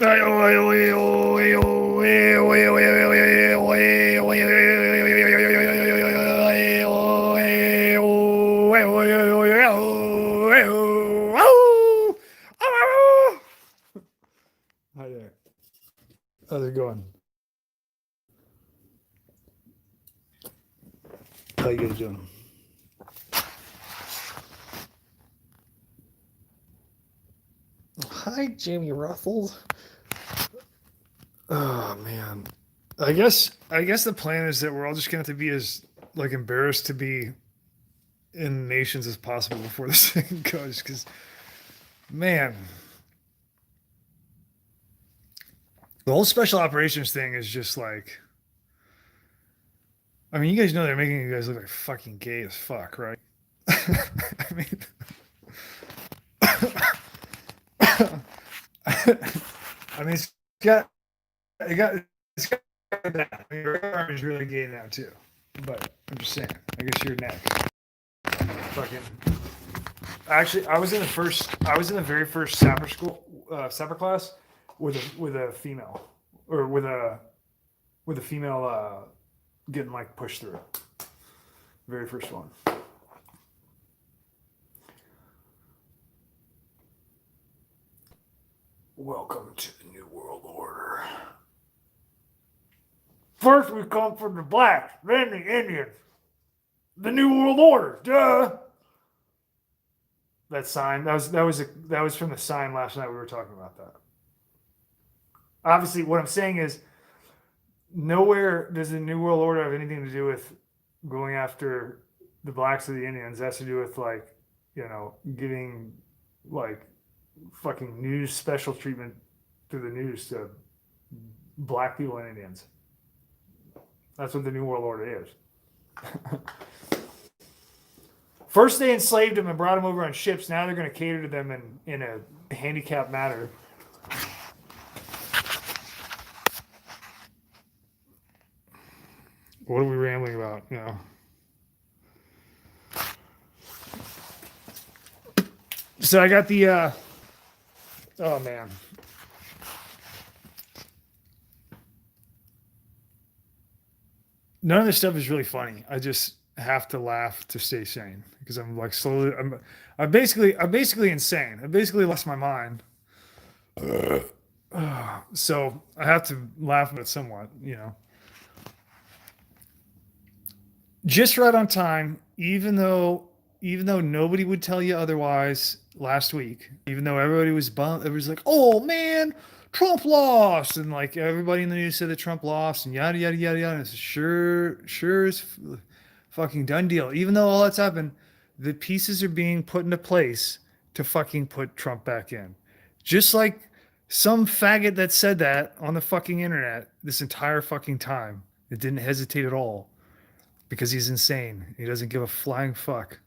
Hi there. How's it going? How you guys doing? Hi, Jamie Ruffles. Oh man. I guess the plan is that we're all just gonna have to be as like embarrassed to be in nations as possible before this thing goes. Because man, the whole special operations thing is just like. I mean, you guys know they're making you guys look like fucking gay as fuck, right? I mean, I mean, it's got that. I mean, your arm is really gay now too. But I'm just saying. I guess your neck. Fucking. Actually, I was in the very first sapper school, sapper class, with a female, or with a female getting like pushed through. Very first one. Welcome to the New World Order. First we come from the blacks, then the Indians. The New World Order, duh. That sign, that was from the sign last night. We were talking about that. Obviously, what I'm saying is, nowhere does the New World Order have anything to do with going after the blacks or the Indians. It has to do with like, giving like fucking news special treatment through the news to black people and Indians. That's what the New World Order is. First they enslaved them and brought them over on ships. Now they're going to cater to them in a handicapped manner. What are we rambling about? So I got the oh man. None of this stuff is really funny. I just have to laugh to stay sane because I'm like slowly I'm basically insane. I basically lost my mind. So I have to laugh at it somewhat. Just right on time, even though nobody would tell you otherwise last week, even though everybody was bummed, everybody's like, "Oh man, Trump lost," and like everybody in the news said that Trump lost, and yada yada yada yada. And it's sure is fucking done deal. Even though all that's happened, the pieces are being put into place to fucking put Trump back in, just like some faggot that said that on the fucking internet this entire fucking time. It didn't hesitate at all because he's insane. He doesn't give a flying fuck.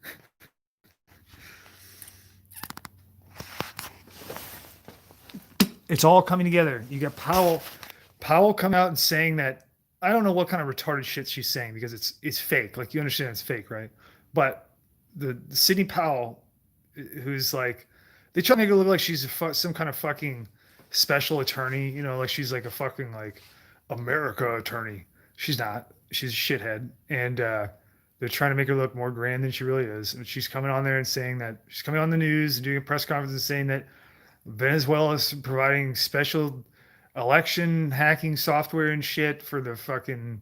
It's all coming together. You got Powell come out and saying that I don't know what kind of retarded shit she's saying because it's fake. Like you understand it's fake, right? But the Sidney Powell, who's like, they try to make her look like she's some kind of fucking special attorney. Like she's like a fucking like America attorney. She's not. She's a shithead, and they're trying to make her look more grand than she really is. And she's coming on there and saying that she's coming on the news and doing a press conference and saying that Venezuela is providing special election hacking software and shit for the fucking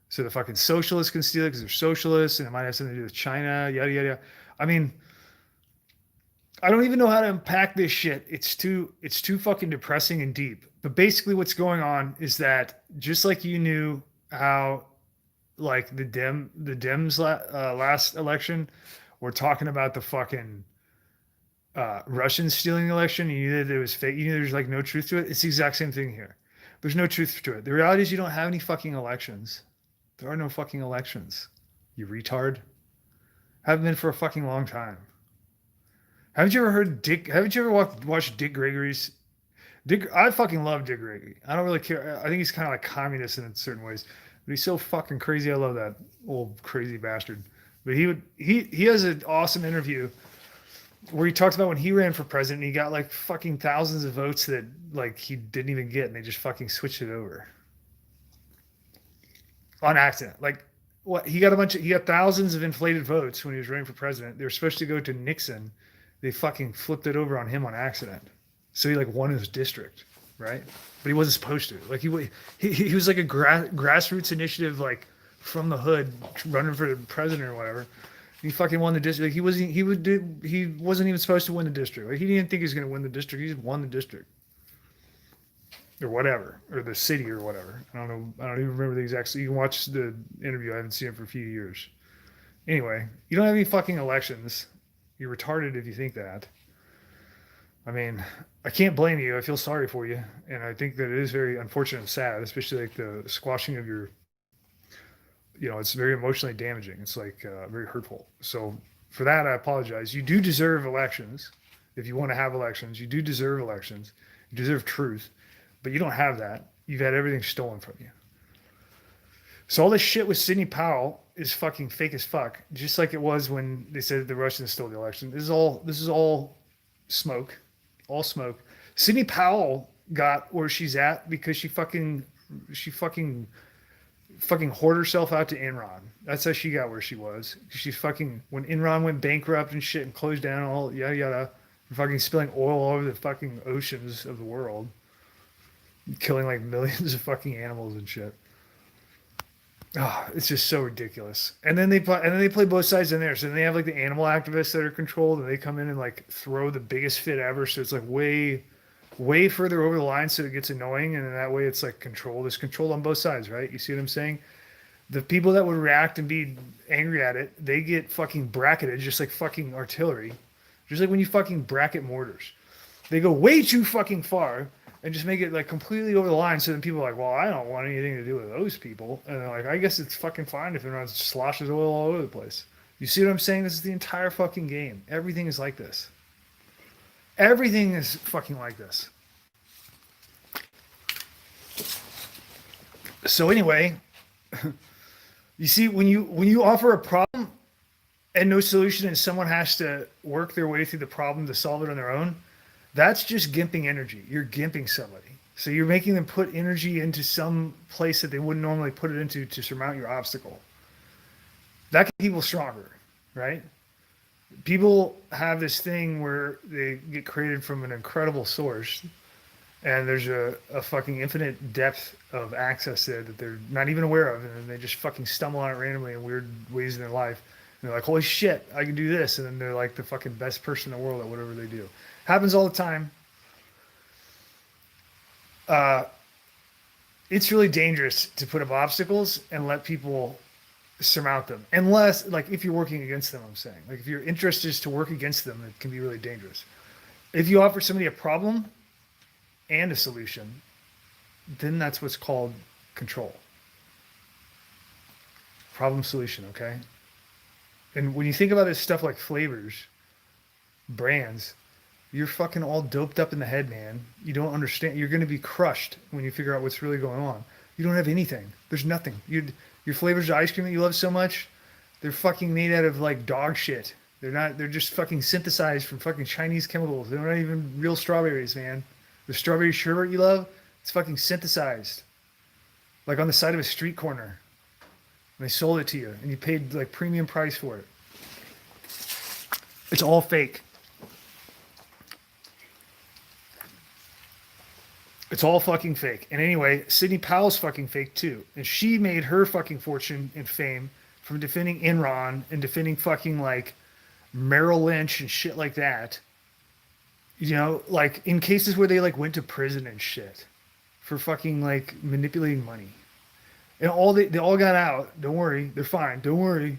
so the fucking socialists can steal it because they're socialists and it might have something to do with China, yada yada yada. I mean, I don't even know how to unpack this shit. It's too fucking depressing and deep. But basically what's going on is that just like you knew how like the Dems last election were talking about the fucking Russians stealing the election. You knew that it was fake. You knew there's like no truth to it. It's the exact same thing here. There's no truth to it. The reality is you don't have any fucking elections. There are no fucking elections. You retard. Haven't been for a fucking long time. Haven't you ever heard Dick? Haven't you ever watched Dick Gregory's? I fucking love Dick Gregory. I don't really care. I think he's kind of like communist in certain ways, but he's so fucking crazy. I love that old crazy bastard. But he has an awesome interview where he talks about when he ran for president, he got like fucking thousands of votes that like he didn't even get, and they just fucking switched it over on accident. Like, what, he got thousands of inflated votes when he was running for president. They were supposed to go to Nixon. They fucking flipped it over on him on accident. So he like won his district, right? But he wasn't supposed to. Like he was like a grassroots initiative, like from the hood, running for the president or whatever. He fucking won the district. Like he wasn't even supposed to win the district. Like he didn't think he was going to win the district. He just won the district or whatever, or the city or whatever. I don't know. I don't even remember the exact. You can watch the interview. I haven't seen it for a few years. Anyway, you don't have any fucking elections. You're retarded if you think that. I mean, I can't blame you. I feel sorry for you, and I think that it is very unfortunate and sad, especially like the squashing of your. You know, it's very emotionally damaging. It's like very hurtful. So for that, I apologize. You do deserve elections. If you want to have elections, you do deserve elections. You deserve truth, but you don't have that. You've had everything stolen from you. So all this shit with Sidney Powell is fucking fake as fuck. Just like it was when they said the Russians stole the election. This is all smoke. All smoke. Sidney Powell got where she's at because she fucking whored herself out to Enron. That's how she got where she was. She fucking, when Enron went bankrupt and shit and closed down all yada yada, fucking spilling oil all over the fucking oceans of the world, killing like millions of fucking animals and shit. Oh, it's just so ridiculous. And then they play both sides in there. So then they have like the animal activists that are controlled, and they come in and like throw the biggest fit ever. So it's like way further over the line, so it gets annoying, and then that way it's like controlled. It's controlled on both sides, right? You see what I'm saying? The people that would react and be angry at it, they get fucking bracketed just like fucking artillery. Just like when you fucking bracket mortars. They go way too fucking far and just make it like completely over the line, so then people are like, well, I don't want anything to do with those people. And they're like, I guess it's fucking fine if everyone sloshes oil all over the place. You see what I'm saying? This is the entire fucking game. Everything is like this. Everything is fucking like this. So anyway, you see, when you offer a problem and no solution, and someone has to work their way through the problem to solve it on their own, that's just gimping energy. You're gimping somebody. So you're making them put energy into some place that they wouldn't normally put it into to surmount your obstacle. That can make people stronger, right? People have this thing where they get created from an incredible source, and there's a fucking infinite depth of access there that they're not even aware of, and then they just fucking stumble on it randomly in weird ways in their life. And they're like, holy shit, I can do this. And then they're like the fucking best person in the world at whatever they do. Happens all the time. It's really dangerous to put up obstacles and let people surmount them, unless, like, if you're working against them. I'm saying, like, if your interest is to work against them, it can be really dangerous. If you offer somebody a problem and a solution, then that's what's called control. Problem solution. Okay. And when you think about this stuff like flavors, brands, you're fucking all doped up in the head, man. You don't understand. You're going to be crushed when you figure out what's really going on. You don't have anything. There's nothing. Your flavors of ice cream that you love so much, they're fucking made out of like dog shit. They're just fucking synthesized from fucking Chinese chemicals. They're not even real strawberries, man. The strawberry sherbet you love, it's fucking synthesized. Like on the side of a street corner. And they sold it to you, and you paid like premium price for it. It's all fake. It's all fucking fake. And anyway, Sidney Powell's fucking fake too. And she made her fucking fortune and fame from defending Enron and defending fucking like Merrill Lynch and shit like that. You know, like in cases where they like went to prison and shit for fucking like manipulating money. And they all got out. Don't worry, they're fine. Don't worry.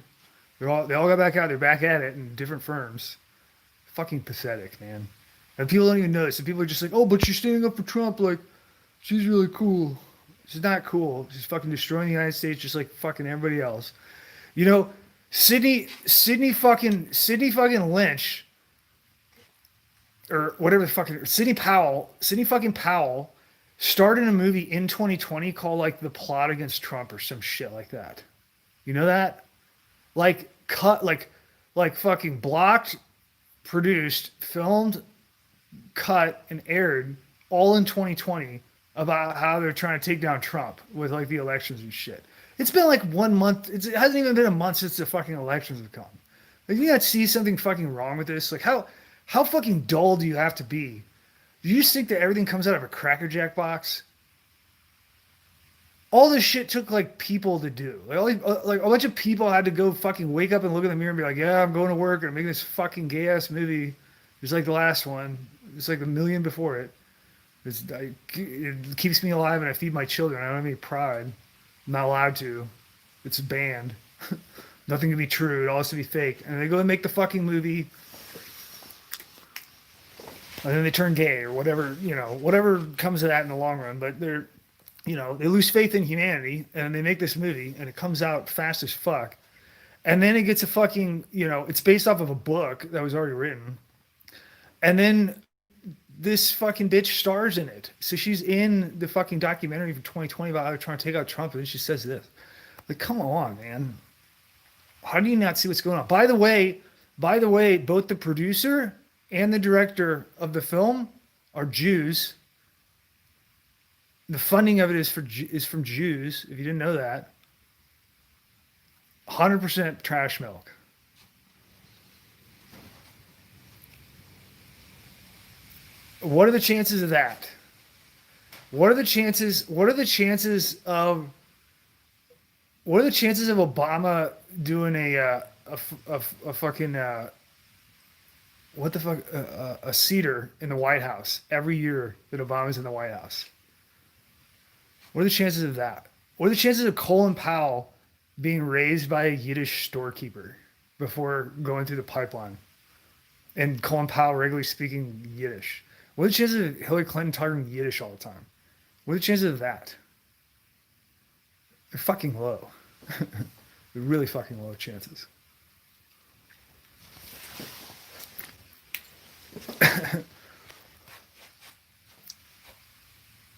They all got back out. They're back at it in different firms. Fucking pathetic, man. And people don't even notice. And people are just like, oh, but she's standing up for Trump. Like, she's really cool. She's not cool. She's fucking destroying the United States just like fucking everybody else. You know, Sidney fucking Lynch, or whatever the fucking, Sidney fucking Powell starred in a movie in 2020 called like The Plot Against Trump or some shit like that. You know that? Like fucking blocked produced, filmed, cut, and aired all in 2020 about how they're trying to take down Trump with like the elections and shit. It's been like 1 month. It hasn't even been a month since the fucking elections have come. Like, you not see something fucking wrong with this? Like, how fucking dull do you have to be? Do you just think that everything comes out of a Cracker Jack box? All this shit took like people to do. Like a bunch of people had to go fucking wake up and look in the mirror and be like, yeah, I'm going to work and I'm making this fucking gay ass movie. Just like the last one. It's like a million before it. It keeps me alive and I feed my children. I don't have any pride. I'm not allowed to. It's banned. Nothing can be true. It all has to be fake. And they go and make the fucking movie. And then they turn gay or whatever, whatever comes of that in the long run. But they lose faith in humanity and they make this movie and it comes out fast as fuck. And then it gets a fucking, it's based off of a book that was already written. And then this fucking bitch stars in it. So she's in the fucking documentary from 2020 about how they're trying to take out Trump. And then she says this. Like, come on, man. How do you not see what's going on? By the way, both the producer and the director of the film are Jews. The funding of it is from Jews, if you didn't know that. 100% trash milk. What are the chances of that? What are the chances of Obama doing a fucking what the fuck a cedar in the White House every year that Obama's in the White House? What are the chances of that? What are the chances of Colin Powell being raised by a Yiddish storekeeper before going through the pipeline? And Colin Powell regularly speaking Yiddish. What are the chances of Hillary Clinton talking Yiddish all the time? What are the chances of that? They're fucking low. They're really fucking low chances.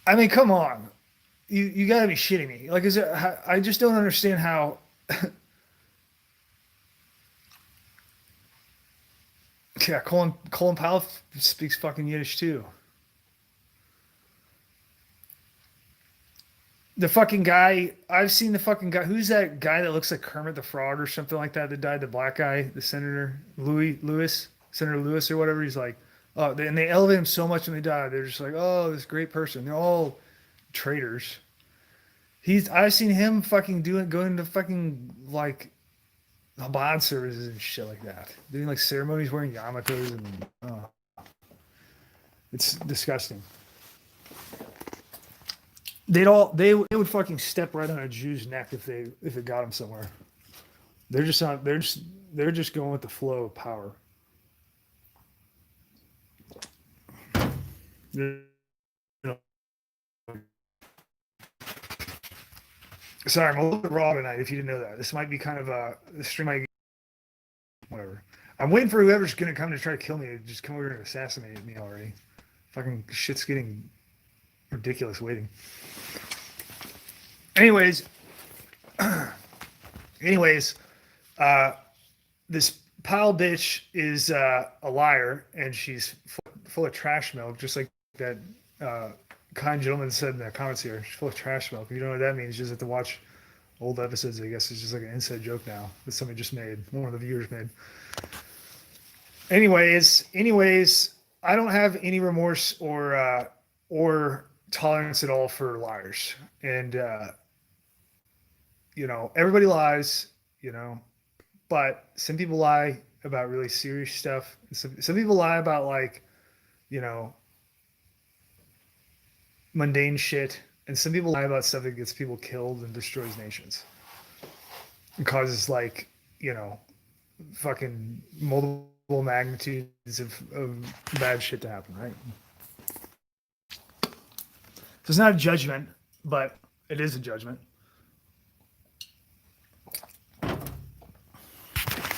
I mean, come on. You gotta be shitting me. Like, I just don't understand how. Yeah, Colin Powell speaks fucking Yiddish too. The fucking guy, I've seen the fucking guy. Who's that guy that looks like Kermit the Frog or something like that died? The black guy, the Senator Senator Lewis or whatever. He's like, oh, and they elevate him so much when they die. They're just like, oh, this great person. They're all traitors. I've seen him fucking going to fucking like Chabad services and shit like that. Doing like ceremonies wearing yarmulkes and it's disgusting. They would fucking step right on a Jew's neck if it got them somewhere. They're just going with the flow of power. Sorry, I'm a little bit raw tonight. If you didn't know that, this might be kind of a stream. Whatever. I'm waiting for whoever's gonna come to try to kill me to just come over and assassinate me already. Fucking shit's getting ridiculous waiting. Anyways, this Powell bitch is a liar and she's full of trash milk, just like that kind gentleman said in the comments here. She's full of trash milk. If you don't know what that means, you just have to watch old episodes. I guess it's just like an inside joke now that somebody just made, one of the viewers made. Anyways, I don't have any remorse or tolerance at all for liars. And everybody lies, but some people lie about really serious stuff. Some people lie about like, mundane shit, and some people lie about stuff that gets people killed and destroys nations and causes like, fucking multiple magnitudes of bad shit to happen, right? So it's not a judgment, but it is a judgment.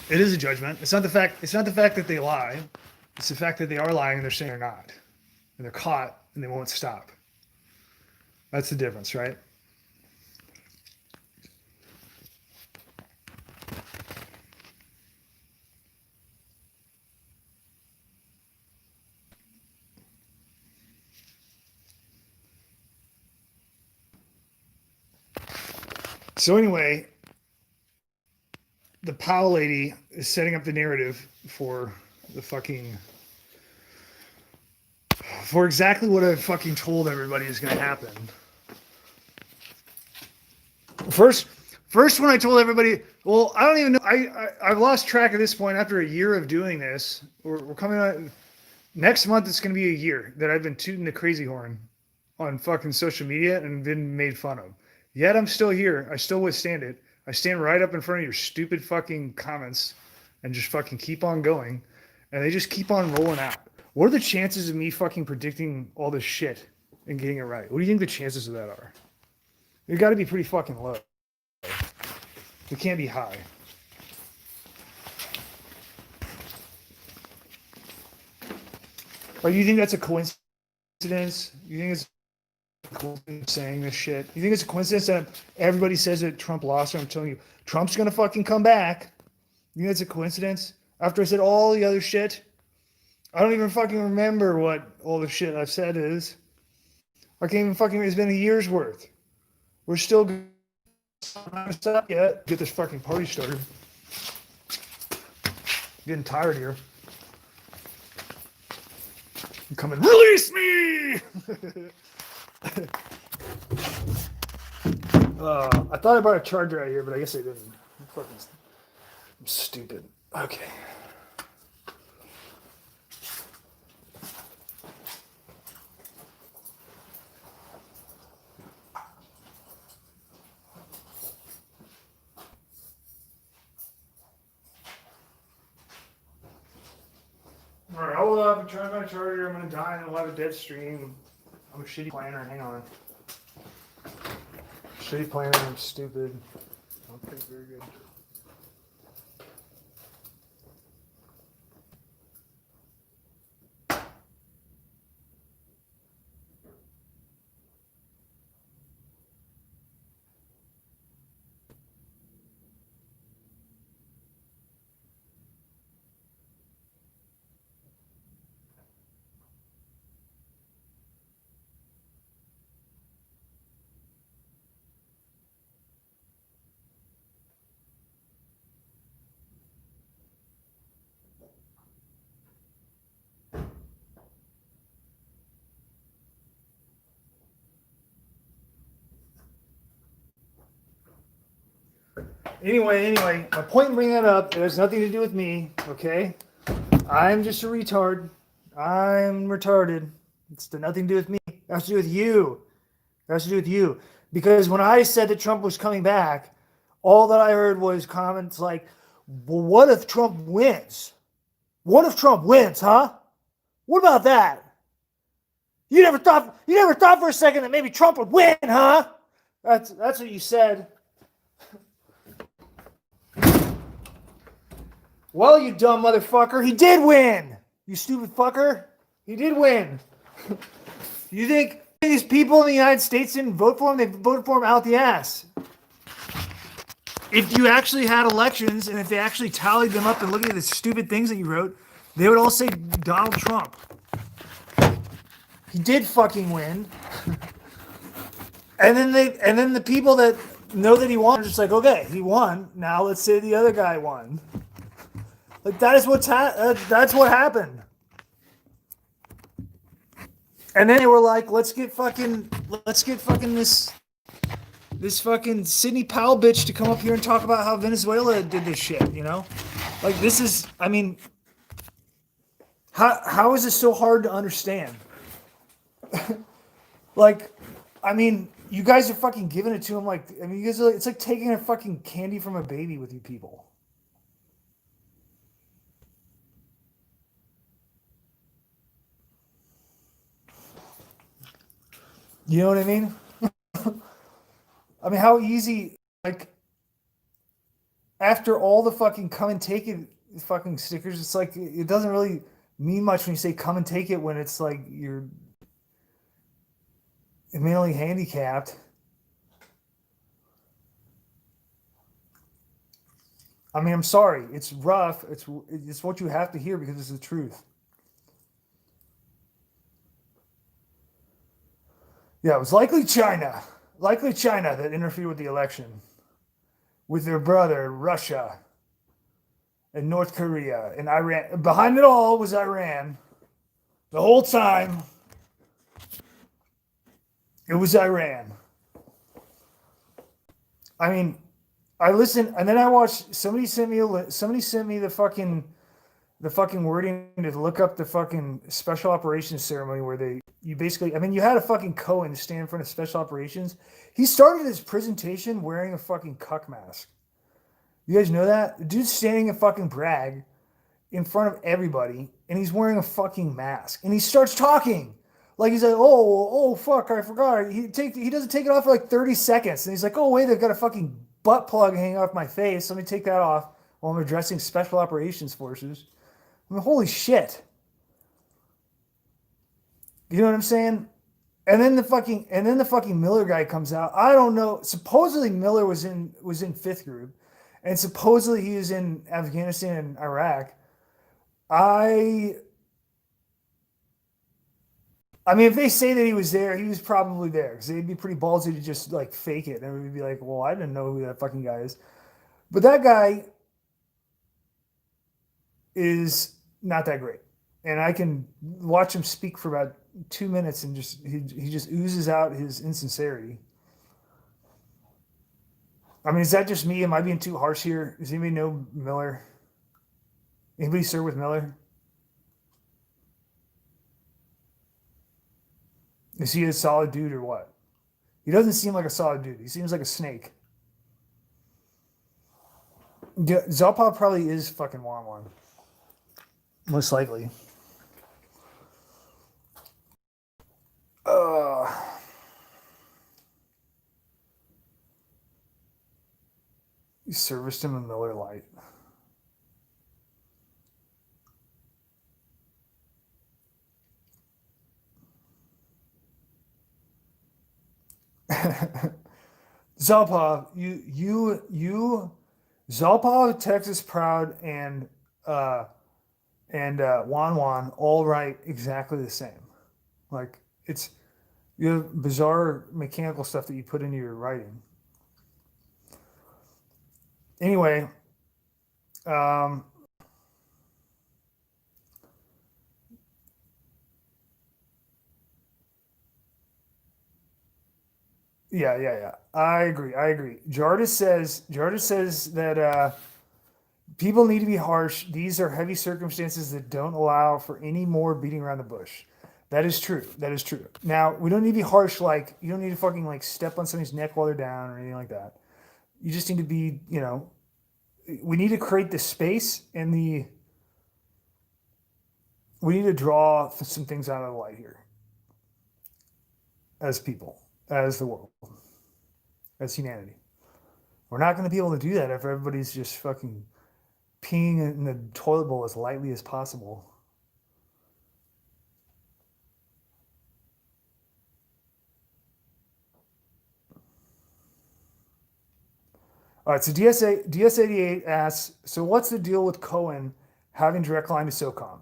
It is a judgment. It's not the fact that they lie. It's the fact that they are lying and they're saying they're not. And they're caught and they won't stop. That's the difference, right? So anyway, the Powell lady is setting up the narrative for the fucking for exactly what I fucking told everybody is going to happen. First, when I told everybody, well, I don't even know. I've lost track at this point after a year of doing this. We're coming on next month. It's going to be a year that I've been tooting the crazy horn on fucking social media and been made fun of. Yet I'm still here. I still withstand it. I stand right up in front of your stupid fucking comments and just fucking keep on going. And they just keep on rolling out. What are the chances of me fucking predicting all this shit and getting it right? What do you think the chances of that are? They've got to be pretty fucking low. They can't be high. Like, you think that's a coincidence? You think it's a coincidence saying this shit? You think it's a coincidence that everybody says that Trump lost? I'm telling you, Trump's gonna fucking come back. You think that's a coincidence? After I said all the other shit, I don't even fucking remember what all the shit I've said is. I can't even fucking. It's been a year's worth. We're still not stop yet. Get this fucking party started. Getting tired here. I'm coming. Release me! I thought I brought a charger out here, but I guess I didn't. I'm stupid. Okay. All right, hold up. I'm trying to find a charger. I'm going to die and I'll have a dead stream. I'm a shitty planner. Hang on. Shitty planner. I'm stupid. I don't think very good. Anyway, my point in bringing that up, it has nothing to do with me, okay? I'm just a retard. I'm retarded. It's nothing to do with me. It has to do with you. It has to do with you. Because when I said that Trump was coming back, all that I heard was comments like, well, what if Trump wins? What if Trump wins, huh? What about that? You never thought for a second that maybe Trump would win, huh? That's what you said. Well, you dumb motherfucker, he did win. You stupid fucker. He did win. You think these people in the United States didn't vote for him? They voted for him out the ass. If you actually had elections and if they actually tallied them up and looking at the stupid things that you wrote, they would all say Donald Trump. He did fucking win. And then the people that know that he won are just like, okay, he won. Now let's say the other guy won. Like that is that's what happened. And then they were like, let's get fucking this fucking Sidney Powell bitch to come up here and talk about how Venezuela did this shit, you know? Like this is, I mean, how is this so hard to understand? Like, I mean, you guys are fucking giving it to him like, I mean, you guys are, it's like taking a fucking candy from a baby with you people. You know what I mean? I mean, how easy, like, after all the fucking come and take it fucking stickers, it's like, it doesn't really mean much when you say come and take it when it's like you're mentally handicapped. I mean, I'm sorry. It's rough. It's what you have to hear because it's the truth. Yeah, it was likely China that interfered with the election. with their brother, Russia, and North Korea, and Iran. Behind it all was Iran. The whole time, it was Iran. I mean, I listened, and then I watched. Somebody sent me the fucking wording to look up the fucking special operations ceremony where you basically, I mean, you had a fucking Cohen stand in front of special operations. He started his presentation wearing a fucking cuck mask. You guys know that? The dude's standing in fucking Bragg in front of everybody, and he's wearing a fucking mask, and he starts talking. Like he's like, oh fuck, I forgot. He doesn't take it off for like 30 seconds, and he's like, oh wait, they've got a fucking butt plug hanging off my face. Let me take that off while I'm addressing special operations forces. I mean, holy shit. You know what I'm saying? And then the fucking Miller guy comes out. I don't know. Supposedly Miller was in fifth group, and supposedly he was in Afghanistan and Iraq. I I mean, if they say that he was there, he was probably there because they'd be pretty ballsy to just like fake it, and we'd be like, "Well, I didn't know who that fucking guy is." But that guy is not that great, and I can watch him speak for about 2 minutes, and he just oozes out his insincerity. I mean, is that just me? Am I being too harsh here? Does anybody know Miller? Anybody serve with Miller? Is he a solid dude or what? He doesn't seem like a solid dude. He seems like a snake. Yeah, Zalpa probably is fucking Wan Wan. Most likely. Uh, he serviced him a Miller Lite. Zalpa, Zalpa, Texas Proud, and Wan Wan all write exactly the same. Like it's you have bizarre mechanical stuff that you put into your writing. Anyway, um, yeah. I agree. I agree. Jardis says that people need to be harsh. These are heavy circumstances that don't allow for any more beating around the bush. That is true. That is true. Now we don't need to be harsh. Like you don't need to fucking like step on somebody's neck while they're down or anything like that. You just need to be, we need to create the space and we need to draw some things out of the light here as people, as the world, as humanity. We're not going to be able to do that if everybody's just fucking peeing in the toilet bowl as lightly as possible. All right, so DS88 asks, so what's the deal with Cohen having direct line to SOCOM?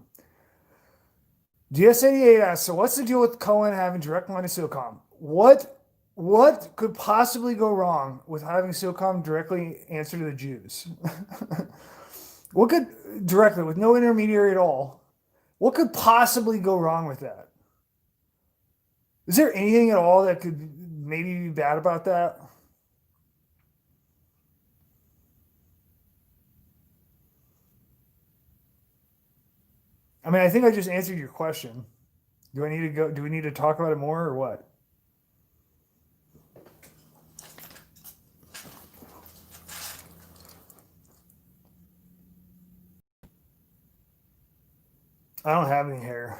DS88 asks, so what's the deal with Cohen having direct line to SOCOM? What could possibly go wrong with having SOCOM directly answer to the Jews? What could directly with no intermediary at all? What could possibly go wrong with that? Is there anything at all that could maybe be bad about that? I mean, I think I just answered your question. Do I need to go? Do we need to talk about it more or what? I don't have any hair.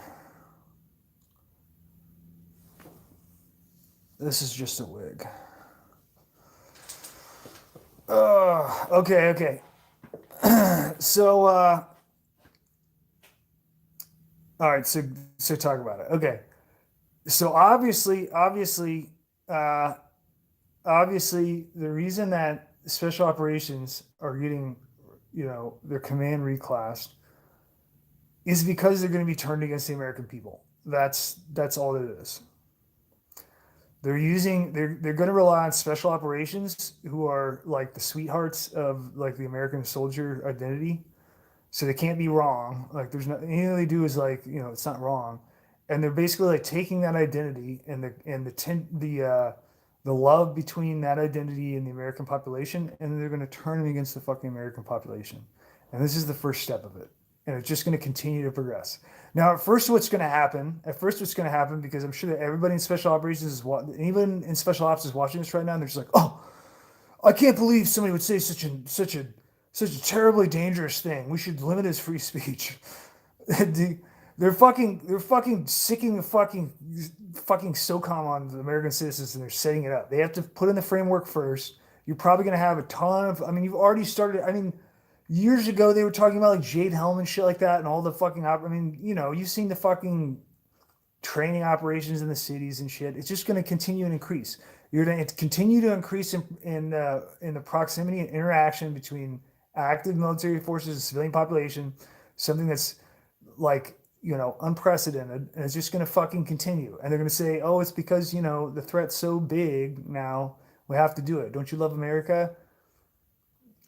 This is just a wig. Okay. So, all right. So talk about it. Okay. So uh, obviously, the reason that special operations are getting, their command reclassed is because they're going to be turned against the American people. That's all it is. they're going to rely on special operations who are like the sweethearts of like the American soldier identity, so they can't be wrong. Like there's not anything they do is like it's not wrong, and they're basically like taking that identity and the love between that identity and the American population, and they're going to turn them against the fucking American population, and this is the first step of it, and it's just going to continue to progress. Now, at first, what's going to happen? At first, what's going to happen? Because I'm sure that everybody in special operations is even in special ops is watching this right now, and they're just like, "Oh, I can't believe somebody would say such a terribly dangerous thing. We should limit his free speech." They're fucking sicking the fucking SOCOM on the American citizens, and they're setting it up. They have to put in the framework first. You're probably gonna have a ton of. I mean, you've already started. I mean, years ago they were talking about like Jade Helm and shit like that, and all the fucking. I mean, you've seen the fucking training operations in the cities and shit. It's just going to continue and increase. You're going to continue to increase in the proximity and interaction between active military forces and civilian population, something that's like unprecedented, and it's just going to fucking continue. And they're going to say, "Oh, it's because the threat's so big now. We have to do it. Don't you love America?"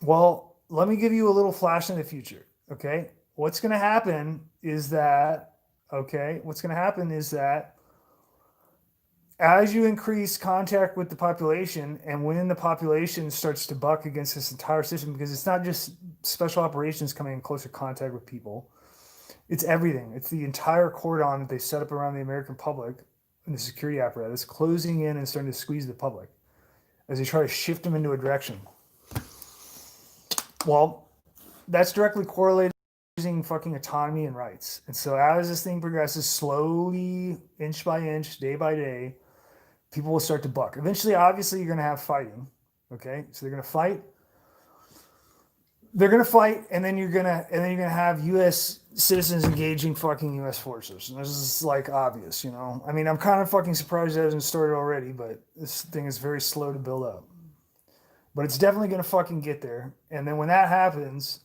Well, let me give you a little flash in the future. Okay, what's going to happen is that as you increase contact with the population, and when the population starts to buck against this entire system, because it's not just special operations coming in closer contact with people, it's everything. It's the entire cordon that they set up around the American public and the security apparatus closing in and starting to squeeze the public as they try to shift them into a direction. Well, that's directly correlated to losing fucking autonomy and rights. And so as this thing progresses slowly, inch by inch, day by day, people will start to buck. Eventually, obviously, you're going to have fighting. Okay, so they're going to fight. They're going to fight, and then you're going to have U.S. citizens engaging fucking U.S. forces. And this is like obvious, I mean, I'm kind of fucking surprised it hasn't started already, but this thing is very slow to build up. But it's definitely going to fucking get there. And then when that happens,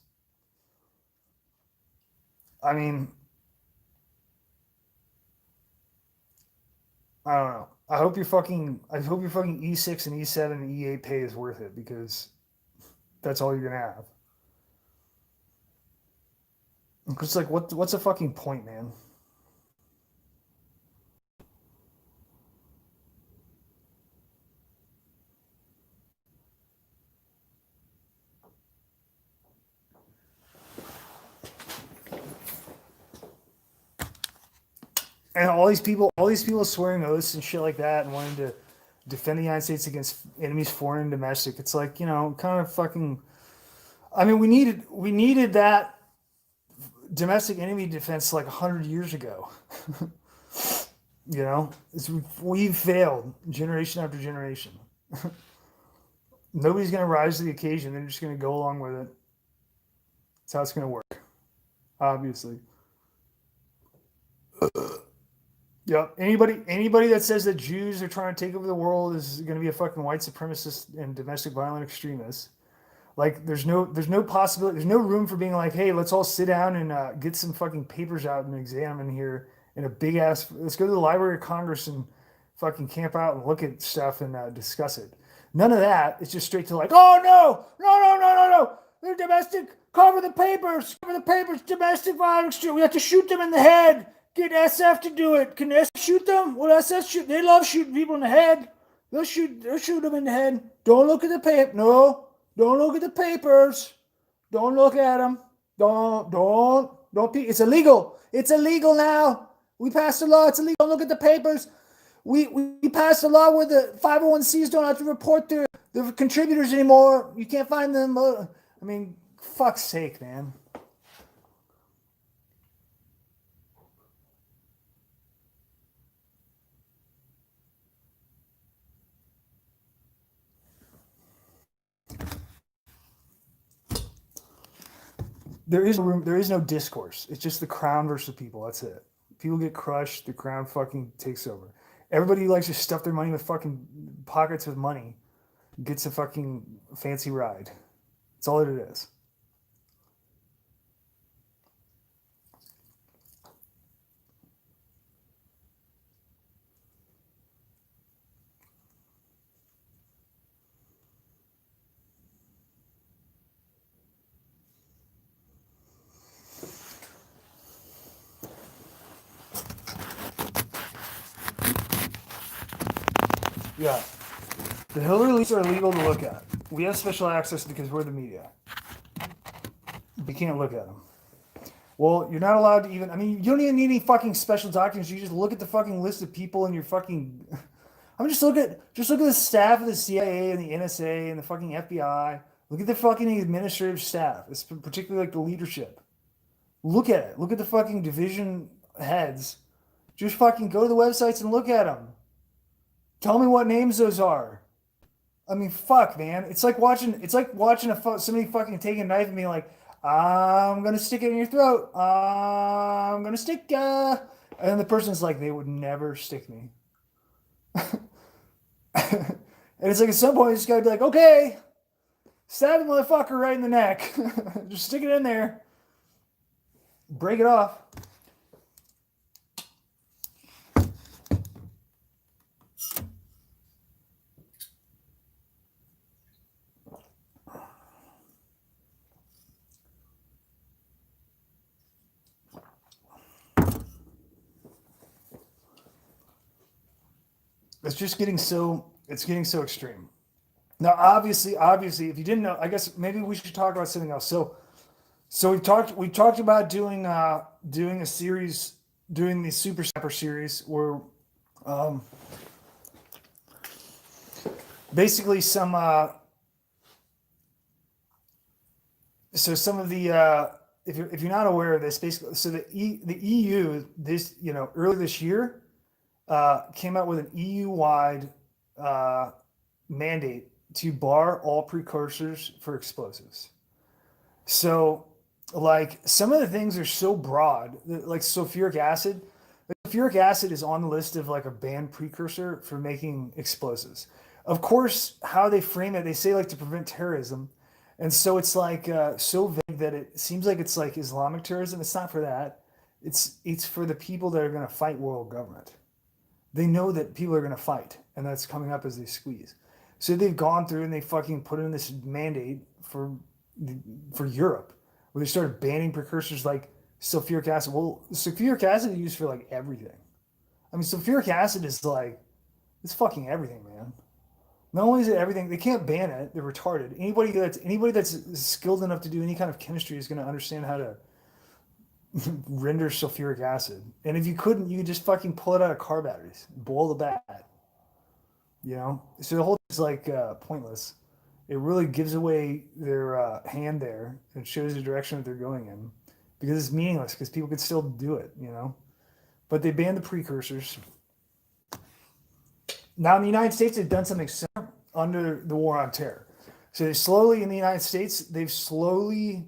I mean, I don't know. I hope your fucking E6 and E7 and E8 pay is worth it, because that's all you're gonna have. It's like what's the fucking point, man? And all these people swearing oaths and shit like that and wanting to defend the United States against enemies, foreign and domestic. It's like, kind of fucking. I mean, we needed that domestic enemy defense like 100 years ago. We've failed generation after generation. Nobody's gonna rise to the occasion. They're just gonna go along with it. That's how it's gonna work, obviously. Yep. Anybody that says that Jews are trying to take over the world is going to be a fucking white supremacist and domestic violent extremist. Like there's no possibility, there's no room for being like, hey, let's all sit down and get some fucking papers out and examine here in a big ass. Let's go to the Library of Congress and fucking camp out and look at stuff and discuss it. None of that. It's just straight to like, oh no, no, no, no, no, no. They're domestic. Cover the papers. Cover the papers. Domestic violence. We have to shoot them in the head. Get SF to do it. Can SF shoot them? Well, SF shoot. They love shooting people in the head. They'll shoot them in the head. Don't look at the paper. No. Don't look at the papers. Don't look at them. Don't. It's illegal. It's illegal now. We passed a law. It's illegal. Don't look at the papers. We passed a law where the 501c's don't have to report their contributors anymore. You can't find them. I mean, fuck's sake, man. There is no room. There is no discourse. It's just the crown versus the people. That's it. People get crushed. The crown fucking takes over. Everybody likes to stuff their money with fucking pockets with money. Gets a fucking fancy ride. That's all it is. Yeah. The Hillary leaks are illegal to look at. We have special access because we're the media. We can't look at them. Well, you're not allowed to even. I mean, you don't even need any fucking special documents. You just look at the fucking list of people in your fucking. I mean, just look at the staff of the CIA and the NSA and the fucking FBI. Look at the fucking administrative staff, it's particularly like the leadership. Look at it. Look at the fucking division heads. Just fucking go to the websites and look at them. Tell me what names those are. I mean, fuck, man. It's like watching. It's like watching somebody fucking take a knife and being like, "I'm gonna stick it in your throat. I'm gonna stick." And the person's like, "They would never stick me." And it's like at some point you just gotta be like, "Okay, stab the motherfucker right in the neck. Just stick it in there. Break it off." It's getting so extreme. Now, obviously, if you didn't know, I guess maybe we should talk about something else. So we talked about doing a series, doing the Super Snapper series where um, basically some of the if you're not aware of this, basically, so the EU this earlier this year came out with an EU wide mandate to bar all precursors for explosives. So, like, some of the things are so broad, like sulfuric acid. Like, sulfuric acid is on the list of like a banned precursor for making explosives. Of course, how they frame it, they say like to prevent terrorism, and so it's like so vague that it seems like it's like Islamic terrorism. It's not for that. It's for the people that are going to fight world government. They know that people are going to fight, and that's coming up as they squeeze. So they've gone through and they fucking put in this mandate for Europe, where they started banning precursors like sulfuric acid. Well, sulfuric acid is used for like everything. I mean, sulfuric acid is like it's fucking everything, man. Not only is it everything, they can't ban it. They're retarded. Anybody that's skilled enough to do any kind of chemistry is going to understand how to render sulfuric acid. And if you couldn't, you could just fucking pull it out of car batteries, boil the bat. So the whole thing is like pointless. It really gives away their hand there and shows the direction that they're going in because it's meaningless because people could still do it. But they banned the precursors. Now in the United States, they've done something similar under the war on terror. So in the United States, they've slowly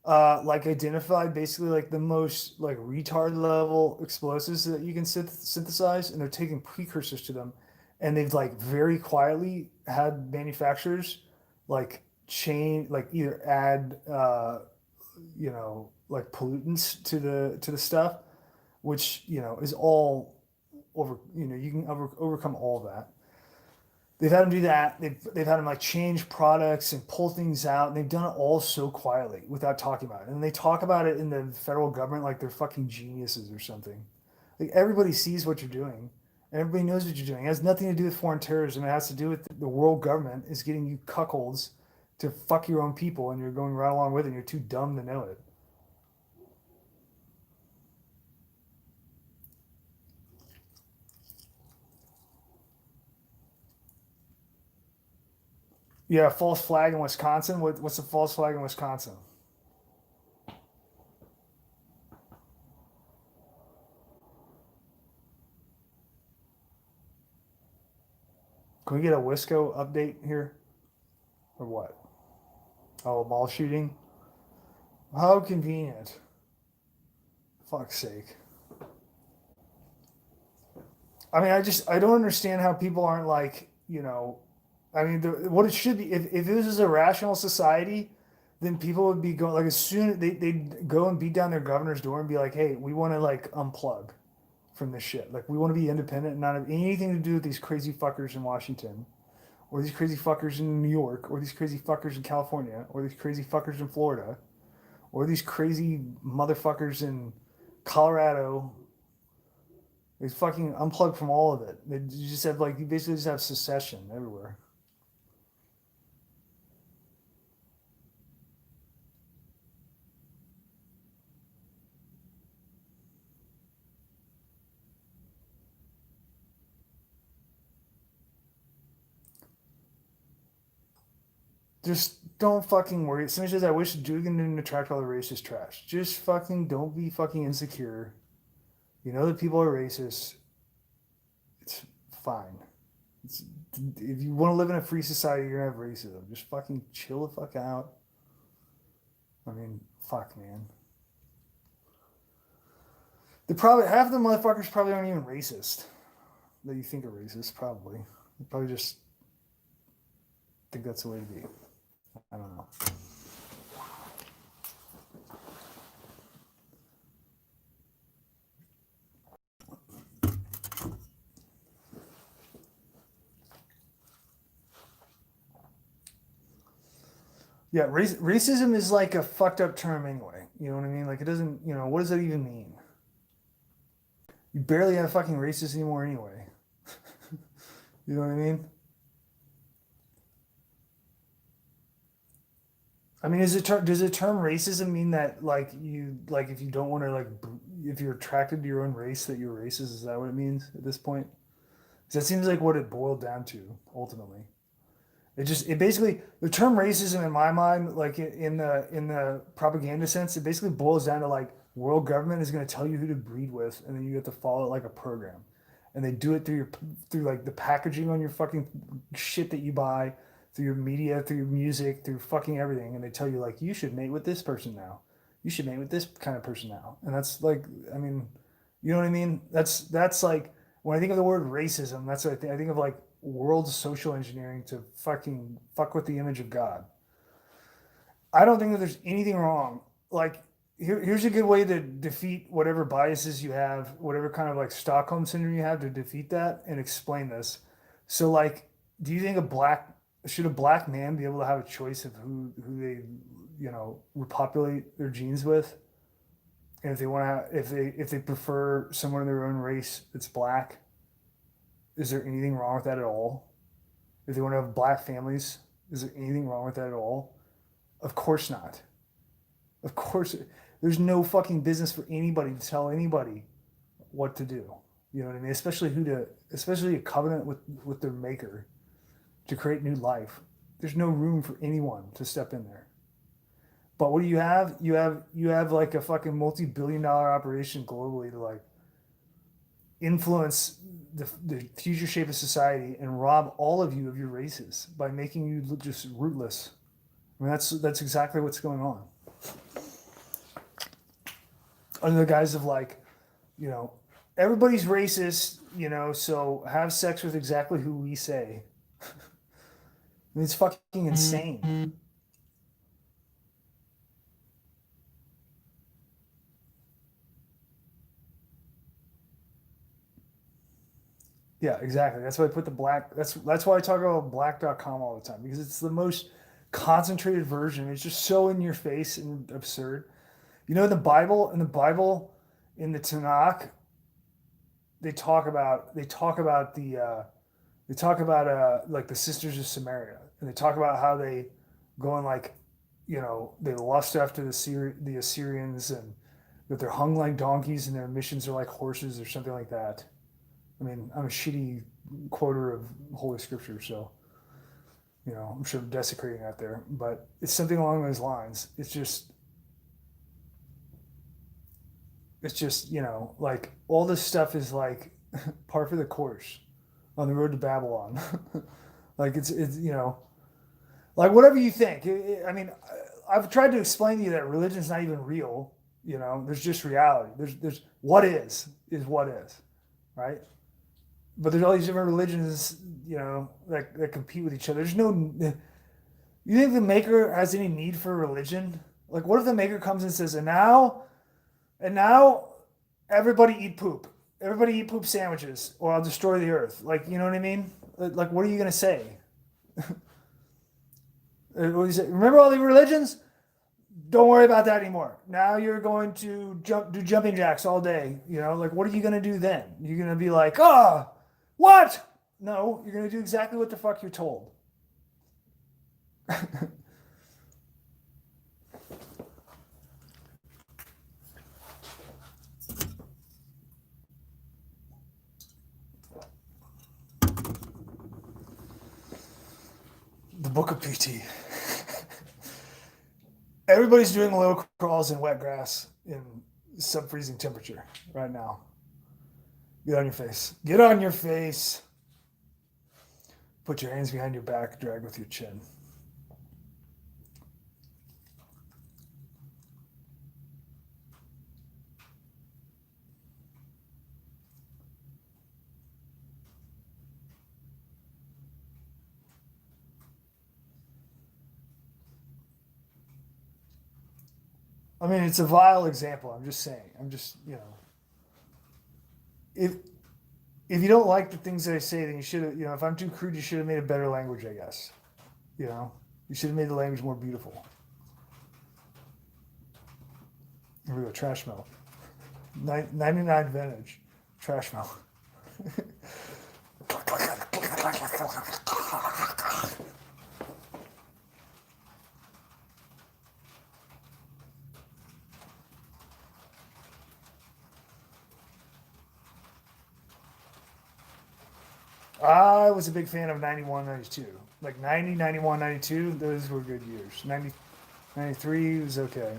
like identified basically like the most like retard level explosives that you can synthesize, and they're taking precursors to them, and they've like very quietly had manufacturers like like either add like pollutants to the stuff, which is all over. You can overcome all of that. They've had them do that. They've had them like change products and pull things out. And they've done it all so quietly without talking about it. And they talk about it in the federal government like they're fucking geniuses or something. Like everybody sees what you're doing, and everybody knows what you're doing. It has nothing to do with foreign terrorism. It has to do with the world government is getting you cuckolds to fuck your own people, and you're going right along with it. And you're too dumb to know it. Yeah, false flag in Wisconsin. What's a false flag in Wisconsin? Can we get a Wisco update here or what? Oh, a mall shooting. How convenient. Fuck's sake. I mean, I don't understand how people aren't like, I mean, what it should be, if this is a rational society, then people would be going, like, as soon they'd go and beat down their governor's door and be like, hey, we want to, like, unplug from this shit. Like, we want to be independent and not have anything to do with these crazy fuckers in Washington, or these crazy fuckers in New York, or these crazy fuckers in California, or these crazy fuckers in Florida, or these crazy motherfuckers in Colorado. They fucking unplug from all of it. You just have like you basically just have secession everywhere. Just don't fucking worry. Somebody says, I wish Dugan didn't attract all the racist trash. Just fucking don't be fucking insecure. You know that people are racist. It's fine. It's, if you want to live in a free society, you're gonna have racism. Just fucking chill the fuck out. I mean, fuck, man. The probably half of the motherfuckers probably aren't even racist that you think are racist. Probably, they probably just think that's the way to be. I don't know. Yeah, racism is like a fucked up term anyway. You know what I mean? Like it doesn't. You know what does that even mean? You barely have fucking racists anymore anyway. You know what I mean? I mean, does the term racism mean that like you like if you don't want to like if you're attracted to your own race that you're racist? Is that what it means at this point? 'Cause that seems like what it boiled down to ultimately. It basically the term racism in my mind, like in the propaganda sense, it basically boils down to like world government is going to tell you who to breed with, and then you have to follow it like a program, and they do it through like the packaging on your fucking shit that you buy, through your media, through your music, through fucking everything, and they tell you like you should mate with this person now, you should mate with this kind of person now, and that's like I mean, you know what I mean? That's like when I think of the word racism, that's what I think. I think of like world social engineering to fucking fuck with the image of God. I don't think that there's anything wrong. Like, here's a good way to defeat whatever biases you have, whatever kind of like Stockholm syndrome you have to defeat that and explain this. So, like, do you think should a black man be able to have a choice of who they, repopulate their genes with? And if they want to, if they prefer someone in their own race that's black, is there anything wrong with that at all? If they want to have black families, is there anything wrong with that at all? Of course not. Of course, there's no fucking business for anybody to tell anybody what to do. You know what I mean? Especially a covenant with their maker to create new life. There's no room for anyone to step in there. But what do you have? You have like a fucking multi-billion-dollar operation globally to like influence the future shape of society and rob all of you of your races by making you look just rootless. I mean, that's exactly what's going on. Under the guise of like, you know, everybody's racist, so have sex with exactly who we say. I mean, it's fucking insane. Yeah, exactly. That's why I put the black. That's why I talk about black.com all the time because it's the most concentrated version. It's just so in your face and absurd. In the Tanakh, they talk about like the sisters of Samaria, and they talk about how they go and like, they lust after the Assyrians, and that they're hung like donkeys and their missions are like horses or something like that. I mean, I'm a shitty quoter of Holy Scripture, so I'm sure I'm desecrating that there, but it's something along those lines. It's just like all this stuff is like par for the course on the road to Babylon. Like it's like whatever you think. I mean, I've tried to explain to you that religion's not even real. There's just reality. There's what is what is, right? But there's all these different religions, that compete with each other. There's no. You think the maker has any need for religion? Like, what if the maker comes and says, and now, everybody eat poop. Everybody eat poop sandwiches, or I'll destroy the earth. Like, you know what I mean? Like, what are you gonna say? Remember all the religions? Don't worry about that anymore. Now you're going to do jumping jacks all day. You know, like what are you going to do then? You're going to be like, oh, what? No, you're going to do exactly what the fuck you're told. The Book of PT. Everybody's doing low crawls in wet grass in sub-freezing temperature right now. Get on your face. Get on your face. Put your hands behind your back. Drag with your chin. I mean, it's a vile example. I'm just saying. I'm just, if if you don't like the things that I say, then you should have, if I'm too crude, you should have made a better language, I guess. You know, you should have made the language more beautiful. Here we go, trash milk. 99 vintage, trash milk. I was a big fan of 91, 92. Like 90, 91, 92, those were good years. 90, 93 was okay.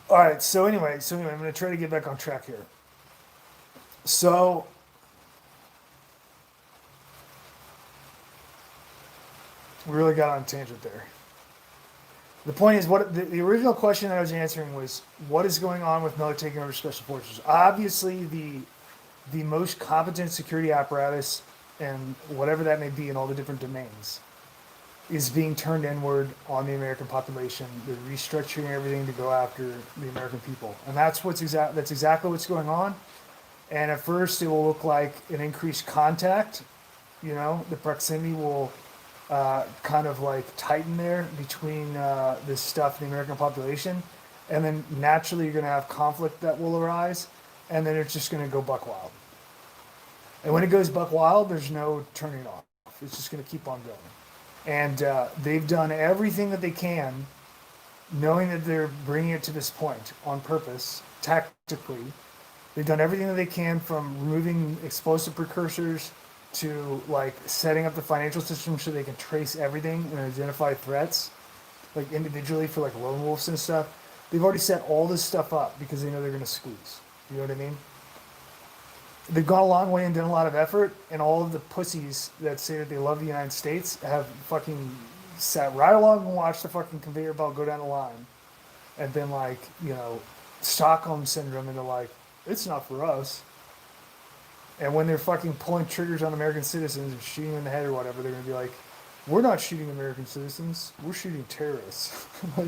All right, so anyway, I'm going to try to get back on track here. So we really got on a tangent there. The point is, what the original question that I was answering was, what is going on with Miller taking over special forces? Obviously, the most competent security apparatus, and whatever that may be in all the different domains, is being turned inward on the American population. They're restructuring everything to go after the American people, and that's exactly what's going on. And at first, it will look like an increased contact. The proximity will kind of like tighten there between this stuff and the American population, and then naturally you're going to have conflict that will arise, and then it's just going to go buck wild. And when it goes buck wild, there's no turning off. It's just going to keep on going. And they've done everything that they can, knowing that they're bringing it to this point on purpose, tactically. They've done everything that they can, from removing explosive precursors to like setting up the financial system so they can trace everything and identify threats, like individually for like lone wolves and stuff. They've already set all this stuff up because they know they're going to squeeze. You know what I mean? They've gone a long way and done a lot of effort, and all of the pussies that say that they love the United States have fucking sat right along and watched the fucking conveyor belt go down the line and been like, Stockholm syndrome, and they're like, it's not for us. And when they're fucking pulling triggers on American citizens and shooting them in the head or whatever, they're gonna be like, we're not shooting American citizens, we're shooting terrorists.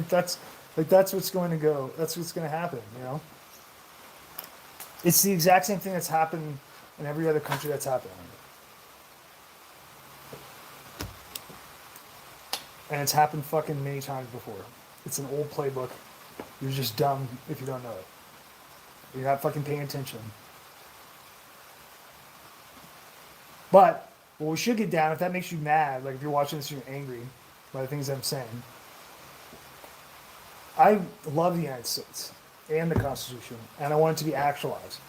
that's what's going to go. That's what's going to happen. It's the exact same thing that's happened in every other country that's happening. And it's happened fucking many times before. It's an old playbook. You're just dumb if you don't know it. You're not fucking paying attention. But what we should get down, if that makes you mad, like if you're watching this and you're angry by the things I'm saying, I love the United States and the Constitution, and I want it to be actualized.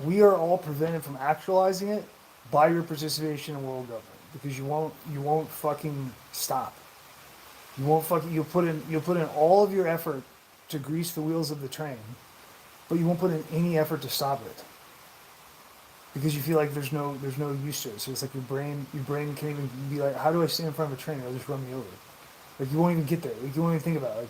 We are all prevented from actualizing it by your participation in world government, because you won't fucking stop. You'll put in all of your effort to grease the wheels of the train, but you won't put in any effort to stop it, because you feel like there's no use to it. So it's like your brain can't even be like, how do I stand in front of a train? It'll just run me over. Like you won't even get there. Like you won't even think about it. Like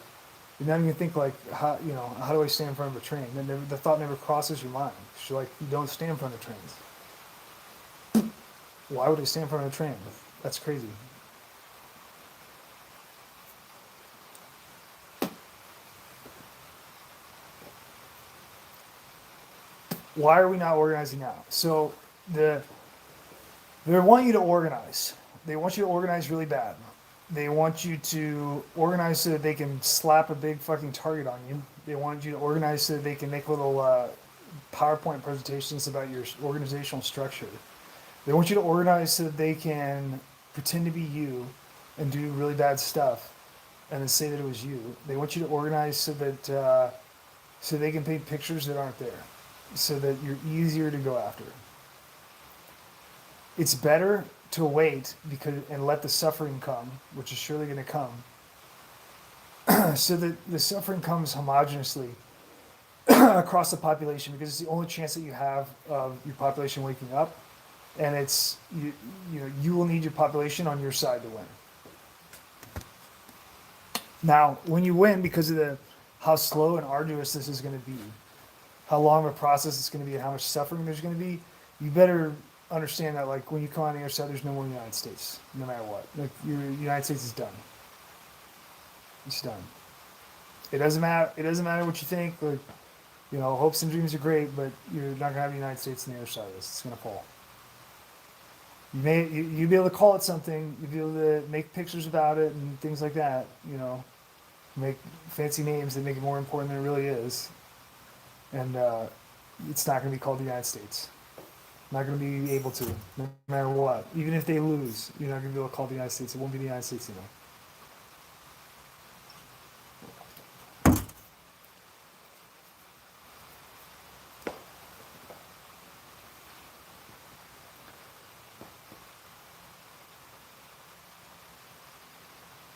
you're not even think like, how do I stand in front of a train? Then the thought never crosses your mind. You're like, you don't stand in front of trains. Why would I stand in front of a train? That's crazy. Why are we not organizing now? So the they want you to organize. They want you to organize really bad. They want you to organize so that they can slap a big fucking target on you. They want you to organize so that they can make little PowerPoint presentations about your organizational structure. They want you to organize so that they can pretend to be you and do really bad stuff and then say that it was you. They want you to organize so that so they can paint pictures that aren't there, so that you're easier to go after. It's better to wait because and let the suffering come, which is surely going to come, so that the suffering comes homogeneously across the population because it's the only chance that you have of your population waking up, and it's you will need your population on your side to win. Now, when you win, because of the how slow and arduous this is going to be, how long of a process it's going to be, and how much suffering there's going to be, you better understand that like when you come on the other side, there's no more United States, no matter what. Like your United States is done. It's done. It doesn't matter. It doesn't matter what you think. Like, hopes and dreams are great, but you're not gonna have the United States on the other side of this. It's gonna fall. You'll be able to call it something. You'll be able to make pictures about it and things like that. Make fancy names that make it more important than it really is. And it's not gonna be called the United States. Not gonna be able to, no matter what. Even if they lose, you're not gonna be able to call it the United States. It won't be the United States anymore.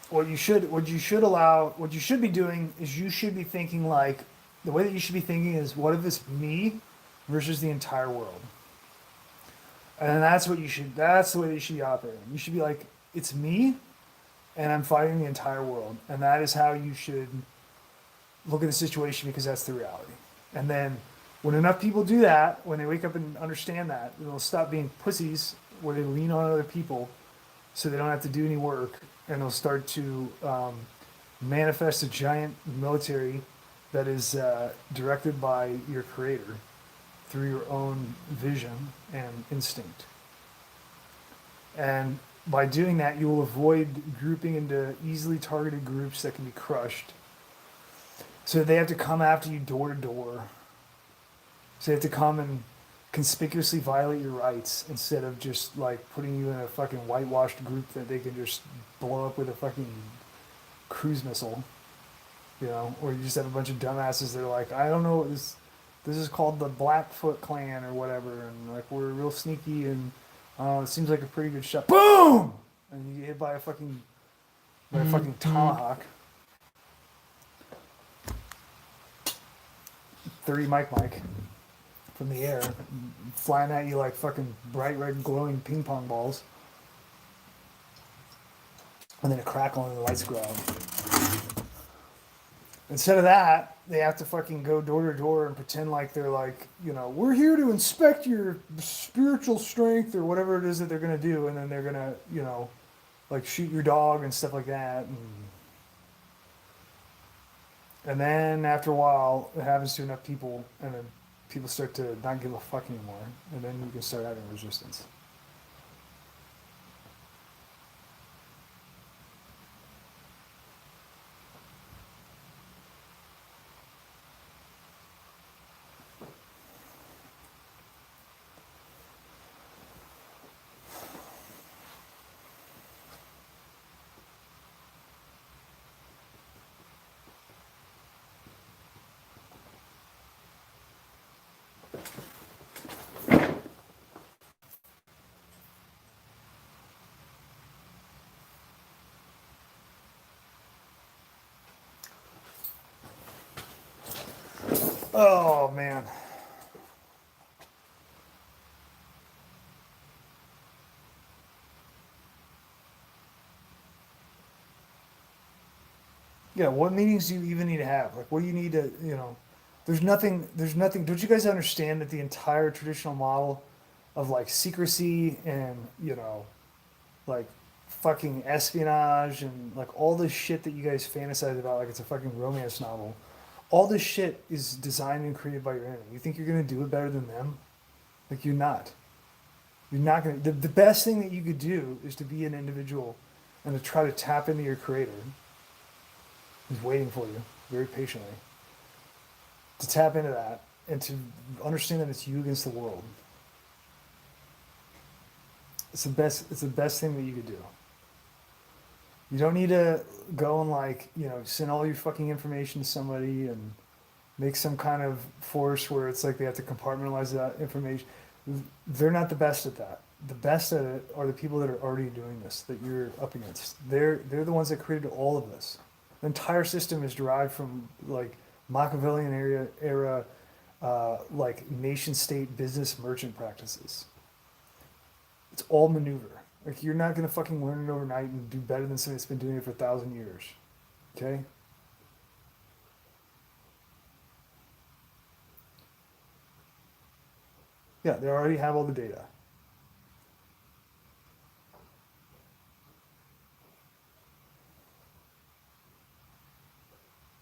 What you should be doing is you should be thinking like the way that you should be thinking is what if it's me versus the entire world, and that's the way you should be operating. You should be like, it's me and I'm fighting the entire world, and that is how you should look at the situation because that's the reality. And then when enough people do that, when they wake up and understand that, they'll stop being pussies where they lean on other people so they don't have to do any work, and they'll start to manifest a giant military that is directed by your creator through your own vision and instinct. And by doing that, you will avoid grouping into easily targeted groups that can be crushed. So they have to come after you door to door. So they have to come and conspicuously violate your rights instead of just like putting you in a fucking whitewashed group that they can just blow up with a fucking cruise missile, or you just have a bunch of dumbasses that are like, I don't know what this is called the Blackfoot Clan or whatever, and like we're real sneaky and it seems like a pretty good shot. Boom! And you get hit by a fucking tomahawk. 30 Mike from the air, flying at you like fucking bright red glowing ping pong balls. And then a crackle and the lights go out. Instead of that, they have to fucking go door to door and pretend like they're like, we're here to inspect your spiritual strength or whatever it is that they're going to do. And then they're going to, like shoot your dog and stuff like that. And then after a while, it happens to enough people, and then people start to not give a fuck anymore. And then you can start having resistance. Oh, man. Yeah, what meetings do you even need to have? Like, what do you need to, there's nothing, don't you guys understand that the entire traditional model of like secrecy and, like fucking espionage and like all this shit that you guys fantasize about like it's a fucking romance novel, All this shit is designed and created by your enemy. You think you're gonna do it better than them? Like you're not. You're not gonna. The best thing that you could do is to be an individual, and to try to tap into your creator, who's waiting for you very patiently. To tap into that and to understand that it's you against the world. It's the best. It's the best thing that you could do. You don't need to go and like send all your fucking information to somebody and make some kind of force where it's like they have to compartmentalize that information. They're not the best at that. The best at it are the people that are already doing this that you're up against. They're the ones that created all of this. The entire system is derived from like Machiavellian era like nation state business merchant practices. It's all maneuver. Like you're not gonna fucking learn it overnight and do better than somebody that's been doing it for 1,000 years. Okay? Yeah, they already have all the data.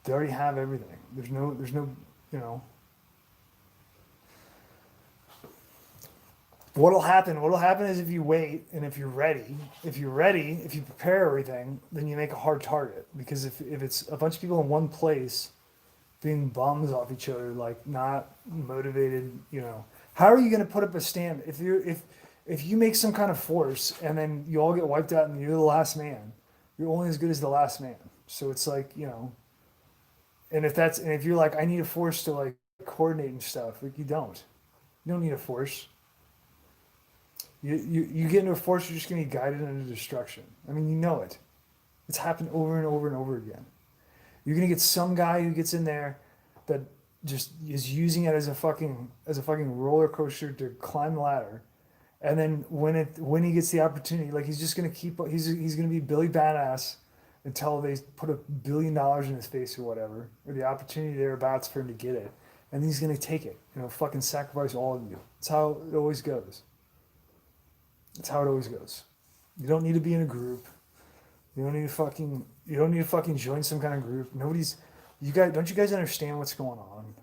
They already have everything. There's no, you know. What'll happen is if you wait and if you're ready, if you prepare everything, then you make a hard target. Because if it's a bunch of people in one place being bums off each other, like not motivated, how are you gonna put up a stand if you make some kind of force and then you all get wiped out and you're the last man, you're only as good as the last man. So it's like, and if you're like, I need a force to like coordinate and stuff, like you don't. You don't need a force. You get into a force, you're just gonna be guided into destruction. I mean, you know it. It's happened over and over and over again. You're gonna get some guy who gets in there that just is using it as a fucking roller coaster to climb the ladder, and then when he gets the opportunity, like he's just gonna he's gonna be Billy Badass until they put $1 billion in his face or whatever, or the opportunity thereabouts for him to get it, and he's gonna take it. Fucking sacrifice all of you. That's how it always goes. That's how it always goes. You don't need to be in a group. You don't need to fucking join some kind of group. Don't you guys understand what's going on?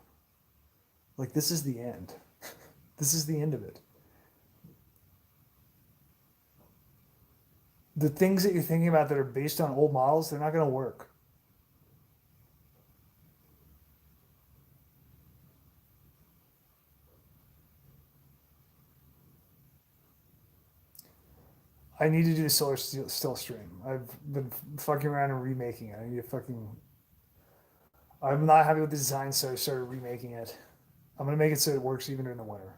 Like this is the end. This is the end of it. The things that you're thinking about that are based on old models, they're not going to work. I need to do the solar still stream. I've been fucking around and remaking it. I need to fucking. I'm not happy with the design, so I started remaking it. I'm gonna make it so it works even during the winter.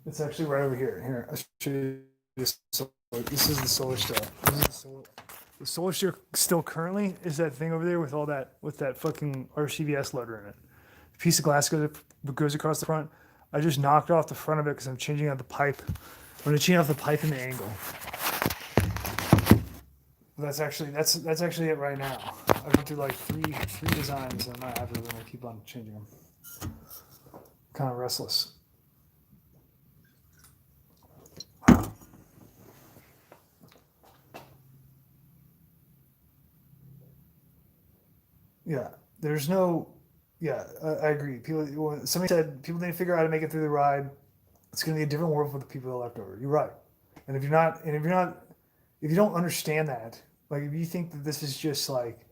It's actually right over here. Here, I'll show you this. This is the solar still. This is the solar still currently is that thing over there with that fucking RCVS loader in it. A piece of glass goes across the front. I just knocked off the front of it because I'm changing out the pipe. I'm gonna change off the pipe and the angle. That's actually it right now. I went through like three designs and I'm not happy with them. I keep on changing them. Kind of restless. Yeah, there's no. Yeah, I agree. Somebody said people need to figure out how to make it through the ride. It's going to be a different world for the people that are left over. You're right. And if you don't understand that, like if you think that this is just like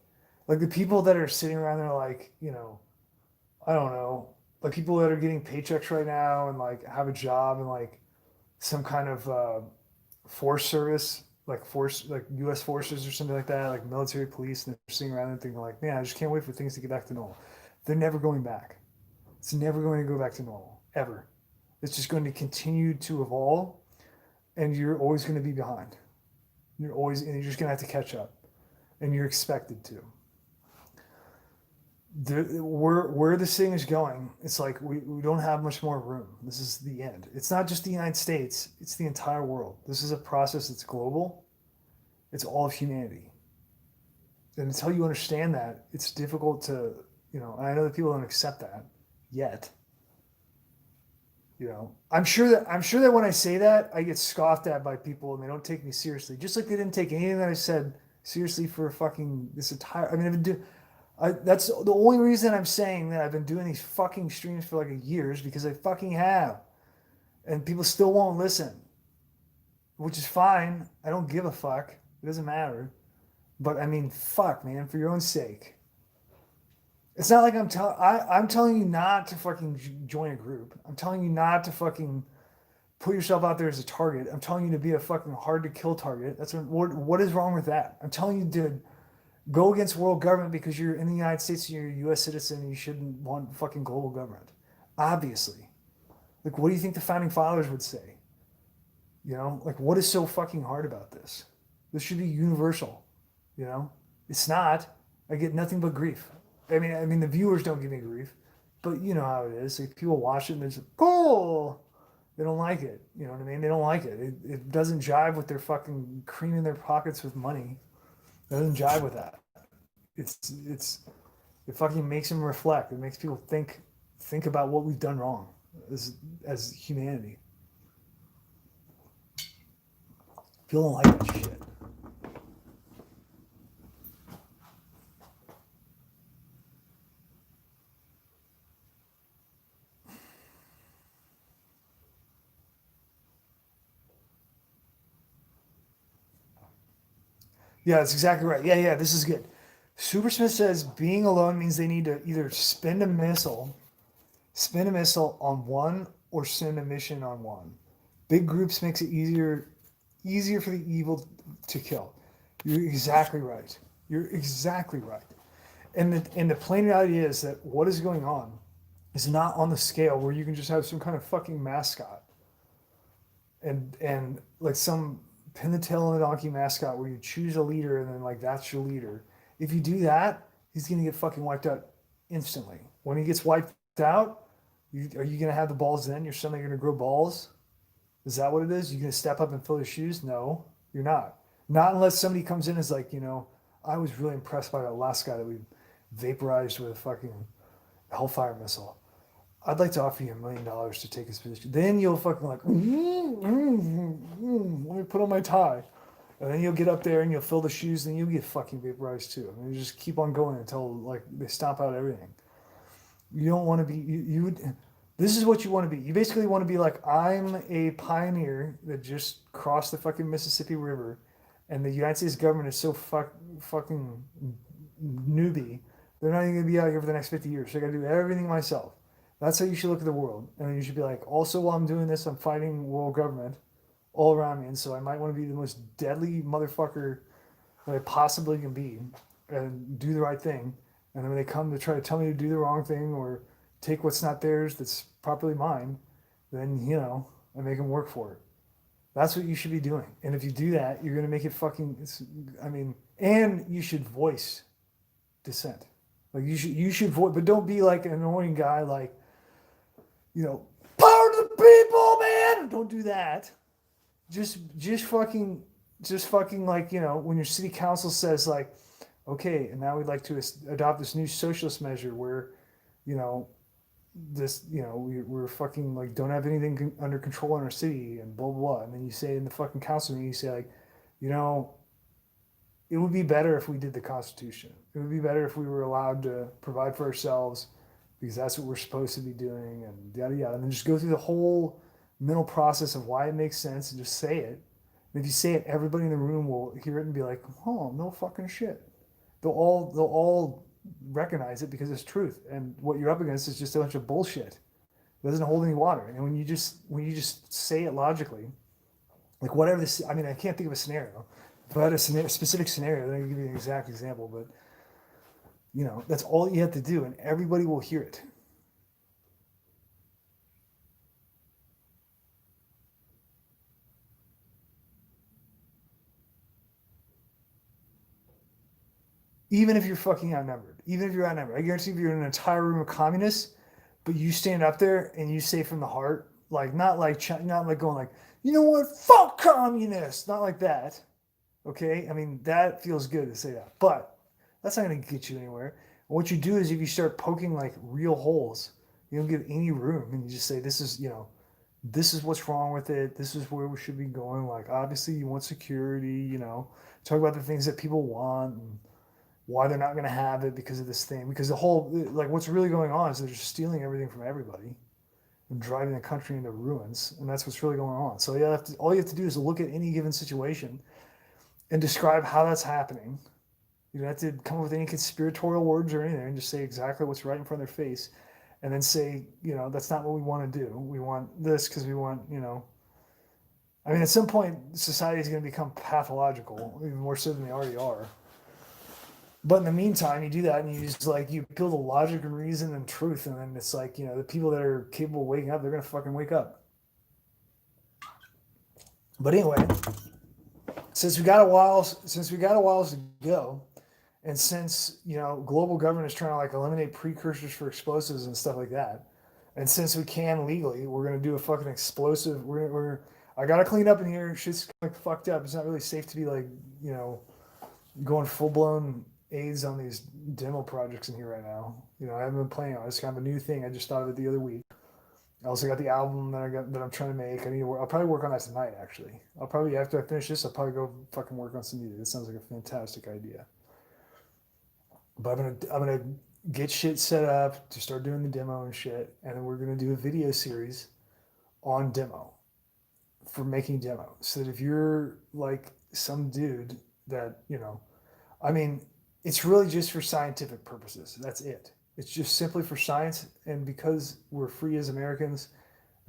the people that are sitting around there, like I don't know, like people that are getting paychecks right now and like have a job and like some kind of force service, like U.S. forces or something like that, like military police, and they're sitting around and thinking like, man, I just can't wait for things to get back to normal. They're never going back. It's never going to go back to normal ever. It's just going to continue to evolve, and you're always going to be behind. And you're just going to have to catch up, and you're expected to. Where this thing is going, it's like we don't have much more room. This is the end. It's not just the United States, it's the entire world. This is a process that's global. It's all of humanity. And until you understand that, it's difficult to, and I know that people don't accept that yet. I'm sure that when I say that, I get scoffed at by people and they don't take me seriously. Just like they didn't take anything that I said seriously for fucking this entire. I mean, I've been doing. That's the only reason I'm saying that I've been doing these fucking streams for like a year is because I fucking have, and people still won't listen, which is fine. I don't give a fuck. It doesn't matter. But I mean, fuck, man, for your own sake. It's not like I'm telling you not to fucking join a group. I'm telling you not to fucking put yourself out there as a target. I'm telling you to be a fucking hard to kill target. What is wrong with that? I'm telling you to go against world government because you're in the United States and you're a U.S. citizen and you shouldn't want fucking global government. Obviously. Like, what do you think the founding fathers would say? You know, like, what is so fucking hard about this? This should be universal. You know, it's not. I get nothing but grief. I mean, the viewers don't give me grief, but you know how it is. Like, people watch it and they're just, oh, they don't like it. You know what I mean? They don't like it. It doesn't jive with their fucking creaming their pockets with money. It doesn't jive with that. It fucking makes them reflect. It makes people think about what we've done wrong as humanity. People don't like that shit. Yeah, that's exactly right. Yeah, this is good. Supersmith says being alone means they need to either spin a missile on one, or send a mission on one. Big groups makes it easier for the evil to kill. You're exactly right. You're exactly right. And the plain reality is that what is going on is not on the scale where you can just have some kind of fucking mascot and like some pin the tail on the donkey mascot where you choose a leader and then like that's your leader. If you do that, he's gonna get fucking wiped out instantly. When he gets wiped out, are you gonna have the balls then? You're suddenly gonna grow balls? Is that what it is? You gonna step up and fill his shoes? No, you're not. Not unless somebody comes in as like, I was really impressed by that last guy that we vaporized with a fucking Hellfire missile. I'd like to offer you $1 million to take his position. Then you'll fucking like, let me put on my tie. And then you'll get up there and you'll fill the shoes and you'll get fucking vaporized too. I mean, you just keep on going until like they stomp out everything. You don't want to be, this is what you want to be. You basically want to be like, I'm a pioneer that just crossed the fucking Mississippi River and the United States government is so fucking newbie. They're not even going to be out here for the next 50 years. So I got to do everything myself. That's how you should look at the world. And then you should be like, also while I'm doing this, I'm fighting world government all around me. And so I might want to be the most deadly motherfucker that I possibly can be and do the right thing. And then when they come to try to tell me to do the wrong thing or take what's not theirs that's properly mine, then, I make them work for it. That's what you should be doing. And if you do that, you're going to make it and you should voice dissent. Like you should voice, but don't be like an annoying guy like, power to the people, man. Don't do that. Just fucking like, when your city council says like, okay, and now we'd like to adopt this new socialist measure where, we're fucking like don't have anything under control in our city and blah, blah, blah. And then you say in the fucking council meeting, you say like, it would be better if we did the Constitution. It would be better if we were allowed to provide for ourselves because that's what we're supposed to be doing and yada, yada. And then just go through the whole mental process of why it makes sense and just say it. And if you say it, everybody in the room will hear it and be like, oh, no fucking shit. They'll all recognize it because it's truth. And what you're up against is just a bunch of bullshit. It doesn't hold any water. And when you just say it logically, like whatever this, I can't think of a scenario. If I had a specific scenario, then I can give you an exact example, but that's all you have to do and everybody will hear it. Even if you're fucking outnumbered, I guarantee if you're in an entire room of communists, but you stand up there and you say from the heart, like not like going like, you know what, fuck communists, not like that. Okay, that feels good to say that, but that's not going to get you anywhere. And what you do is if you start poking like real holes, you don't give any room, and you just say this is this is what's wrong with it. This is where we should be going. Like, obviously, you want security, talk about the things that people want and why they're not going to have it because of this thing. Because the whole, like, what's really going on is they're just stealing everything from everybody and driving the country into ruins. And that's what's really going on. So, all you have to do is look at any given situation and describe how that's happening. You don't have to come up with any conspiratorial words or anything. Just say exactly what's right in front of their face, and then say, that's not what we want to do. We want this because we want, I mean, at some point, society is going to become pathological, even more so than they already are. But in the meantime, you do that and you just like you appeal to logic and reason and truth, and then it's like the people that are capable of waking up, they're gonna fucking wake up. But anyway, since we got a while to go, and since global government is trying to like eliminate precursors for explosives and stuff like that, and since we can legally, we're gonna do a fucking explosive. I gotta clean up in here. Shit's like fucked up. It's not really safe to be like going full blown AIDS on these demo projects in here right now. I haven't been playing on it. It's kind of a new thing. I just thought of it the other week. I also got the album that I'm trying to make. I'll probably work on that tonight. Actually, I'll probably after I finish this, I'll probably go fucking work on some music. It sounds like a fantastic idea. But I'm gonna get shit set up to start doing the demo and shit, and then we're gonna do a video series on demo for making demo. So that if you're like some dude that I mean, it's really just for scientific purposes. That's it. It's just simply for science, and because we're free as Americans,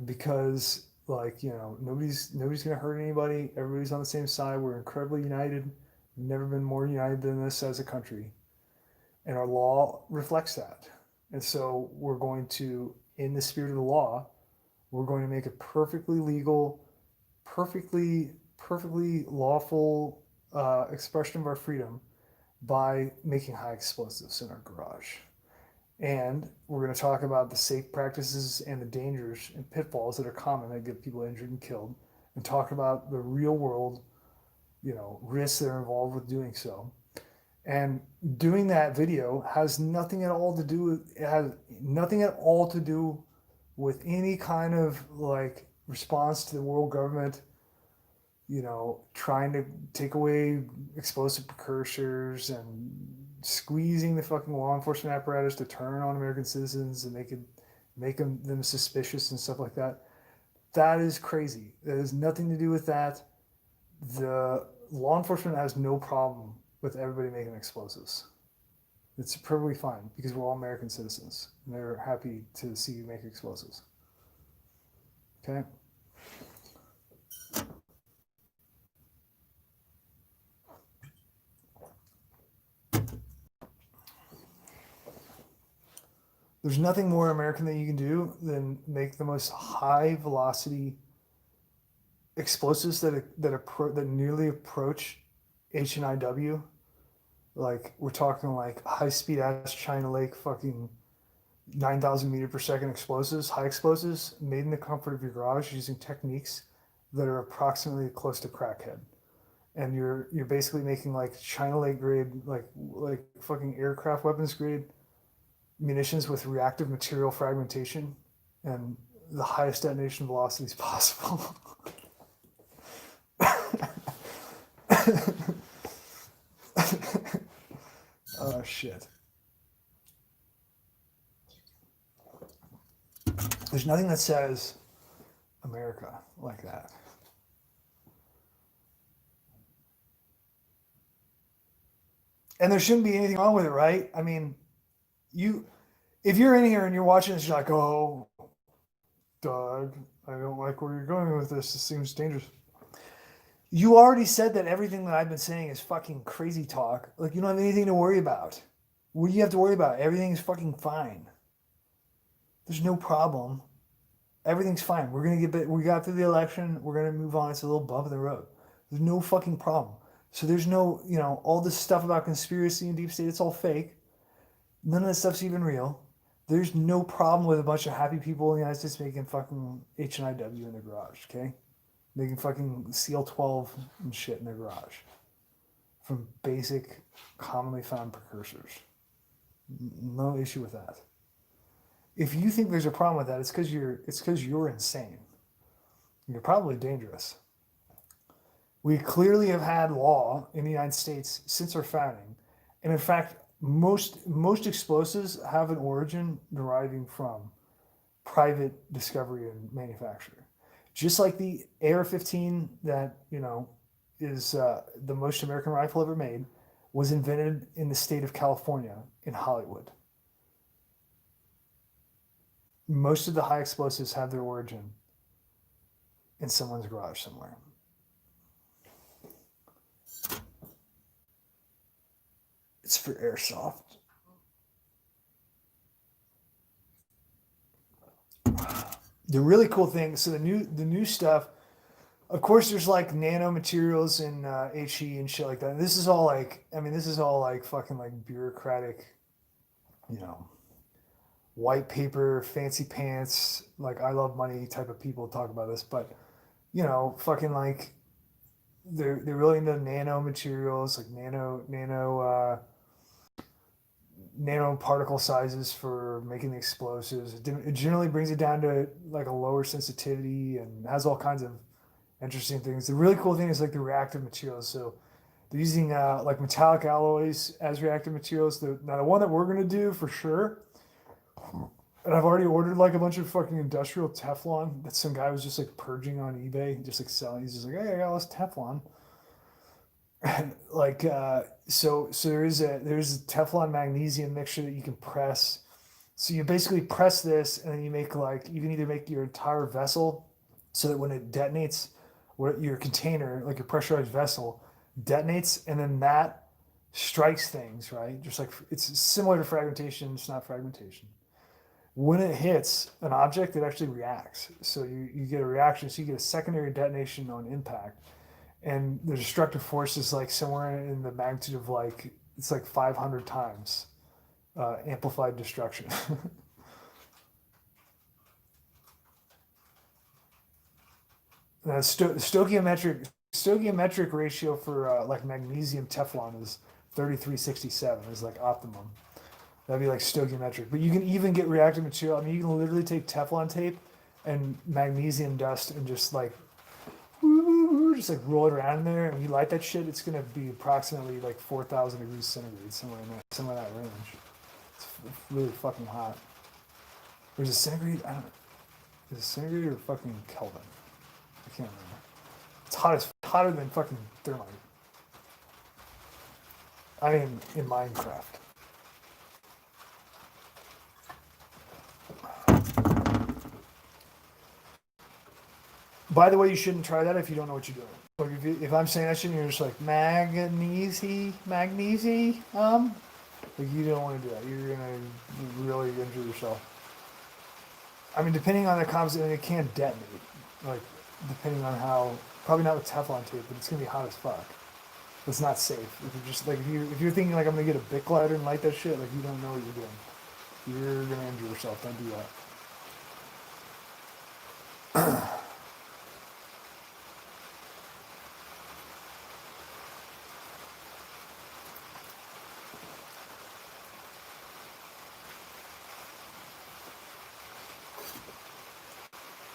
because like nobody's gonna hurt anybody. Everybody's on the same side. We're incredibly united. We've never been more united than this as a country, and our law reflects that. And so we're going to, in the spirit of the law, we're going to make a perfectly legal, perfectly lawful expression of our freedom by making high explosives in our garage. And we're going to talk about the safe practices and the dangers and pitfalls that are common that get people injured and killed, and talk about the real world, risks that are involved with doing so. And doing that video has nothing at all to do with it has nothing at all to do with any kind of like response to the world government trying to take away explosive precursors and squeezing the fucking law enforcement apparatus to turn on American citizens and make them suspicious and stuff like that. That is crazy. That has nothing to do with that. The law enforcement has no problem with everybody making explosives. It's perfectly fine because we're all American citizens and they're happy to see you make explosives. Okay? There's nothing more American that you can do than make the most high velocity explosives that nearly approach HNIW. Like we're talking like high speed ass China Lake fucking 9,000 meter per second explosives, high explosives made in the comfort of your garage using techniques that are approximately close to crackhead. And you're basically making like China Lake grade, like fucking aircraft weapons grade munitions with reactive material fragmentation and the highest detonation velocities possible. Oh shit. There's nothing that says America like that. And there shouldn't be anything wrong with it, right? I mean, if you're in here and you're watching this, you're like, oh, Doug, I don't like where you're going with this. This seems dangerous. You already said that everything that I've been saying is fucking crazy talk. Like, you don't have anything to worry about. What do you have to worry about? Everything's fucking fine. There's no problem. Everything's fine. We got through the election. We're gonna move on. It's a little bump in the road. There's no fucking problem. So there's no, all this stuff about conspiracy and deep state. It's all fake. None of that stuff's even real. There's no problem with a bunch of happy people in the United States making fucking HNIW in their garage. Okay, making fucking CL12 and shit in their garage from basic, commonly found precursors. No issue with that. If you think there's a problem with that, it's because you're insane. You're probably dangerous. We clearly have had law in the United States since our founding, and in fact, most explosives have an origin deriving from private discovery and manufacture. Just like the AR-15 that is the most American rifle ever made, was invented in the state of California in Hollywood. Most of the high explosives have their origin in someone's garage somewhere. It's for airsoft. The really cool thing, so the new stuff, of course, there's like nanomaterials and HE and shit like that. This is all like, I mean, this is all like fucking like bureaucratic, you know, white paper, fancy pants, like I love money type of people talk about this, but fucking like they're really into nanomaterials, like nanoparticle sizes for making the explosives. It generally brings it down to like a lower sensitivity and has all kinds of interesting things. The really cool thing is like the reactive materials. So they're using like metallic alloys as reactive materials. Now the one that we're gonna do for sure, and I've already ordered like a bunch of fucking industrial Teflon that some guy was just like purging on eBay, just like selling. He's just like, hey, I got all this Teflon. And like so there's a Teflon magnesium mixture that you can press. So you basically press this, and then you make like you can either make your entire vessel so that when it detonates, your container, like your pressurized vessel, detonates, and then that strikes things, right? Just like it's similar to fragmentation, it's not fragmentation. When it hits an object, it actually reacts. So you get a reaction, so you get a secondary detonation on impact. And the destructive force is like somewhere in the magnitude of like, it's like 500 times amplified destruction. The stoichiometric ratio for like magnesium Teflon is 3367 is like optimum. That'd be like stoichiometric. But you can even get reactive material. I mean, you can literally take Teflon tape and magnesium dust and just like like roll it around in there, and when you light that shit, it's gonna be approximately like 4,000 degrees centigrade, somewhere in that range. It's really fucking hot. Or is it centigrade? I don't know. Is it centigrade or fucking Kelvin? I can't remember. It's hotter than fucking thermite. I mean, in Minecraft. By the way, you shouldn't try that if you don't know what you're doing. Like if I'm saying that shit and you're just like magnesium, like you don't want to do that. You're gonna really injure yourself. I mean, depending on the composition, it can detonate. Like depending on how, probably not with Teflon tape, but it's gonna be hot as fuck. It's not safe. If you're just like if you're thinking like I'm gonna get a Bic lighter and light that shit, like you don't know what you're doing. You're gonna injure yourself. Don't do that.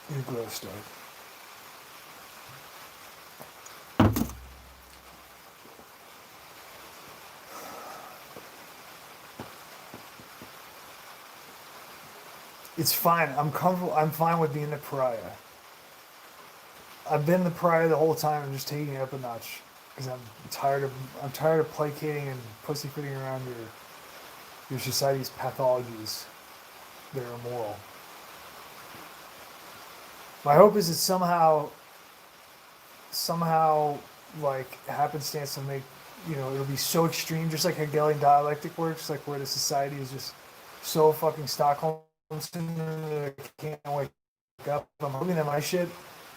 You're gross, Doug. It's fine. I'm comfortable. I'm fine with being the pariah. I've been the pariah the whole time. I'm just taking it up a notch because I'm tired of placating and pussyfooting around your society's pathologies that are immoral. My hope is that somehow like happenstance will make it'll be so extreme, just like Hegelian dialectic works, like where the society is just so fucking Stockholm syndrome that I can't wake up. I'm hoping that my shit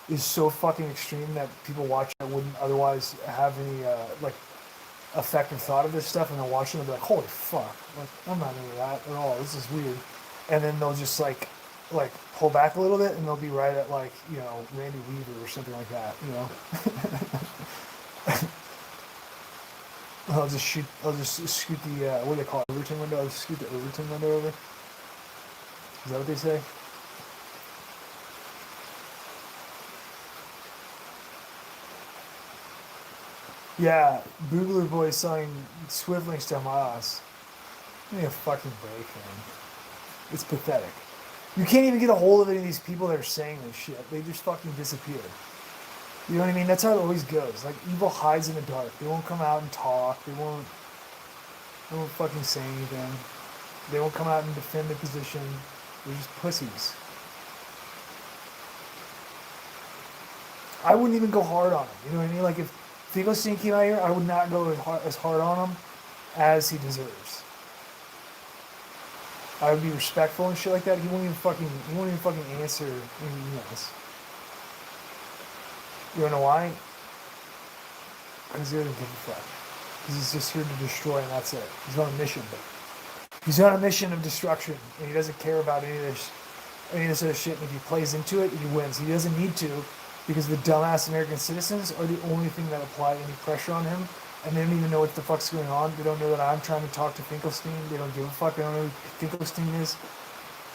is so fucking extreme that people watch it wouldn't otherwise have any like effective thought of this stuff, and they'll watch it and they'll be like, holy fuck, like I'm not into that at all. This is weird, and then they'll just like pull back a little bit, and they'll be right at like Randy Weaver or something like that. I'll just scoot the what do they call it, Overton window. I'll just scoot the Overton window over. Is that what they say? Yeah, Boogaloo Boy selling Swift links to Hamas. Give me a fucking break, man. It's pathetic. You can't even get a hold of any of these people that are saying this shit. They just fucking disappear. You know what I mean? That's how it always goes. Like, evil hides in the dark. They won't come out and talk. They won't fucking say anything. They won't come out and defend their position. They're just pussies. I wouldn't even go hard on him. You know what I mean? Like, if Finkelstein came out here, I would not go as hard on him as he deserves. I would be respectful and shit like that. He won't even fucking answer any emails. You wanna know why? Because he doesn't give a fuck. Because he's just here to destroy and that's it. He's on a mission. He's on a mission of destruction and he doesn't care about any of this other shit. And if he plays into it, he wins. He doesn't need to because the dumbass American citizens are the only thing that apply any pressure on him. And they don't even know what the fuck's going on. They don't know that I'm trying to talk to Finkelstein. They don't give a fuck. They don't know who Finkelstein is.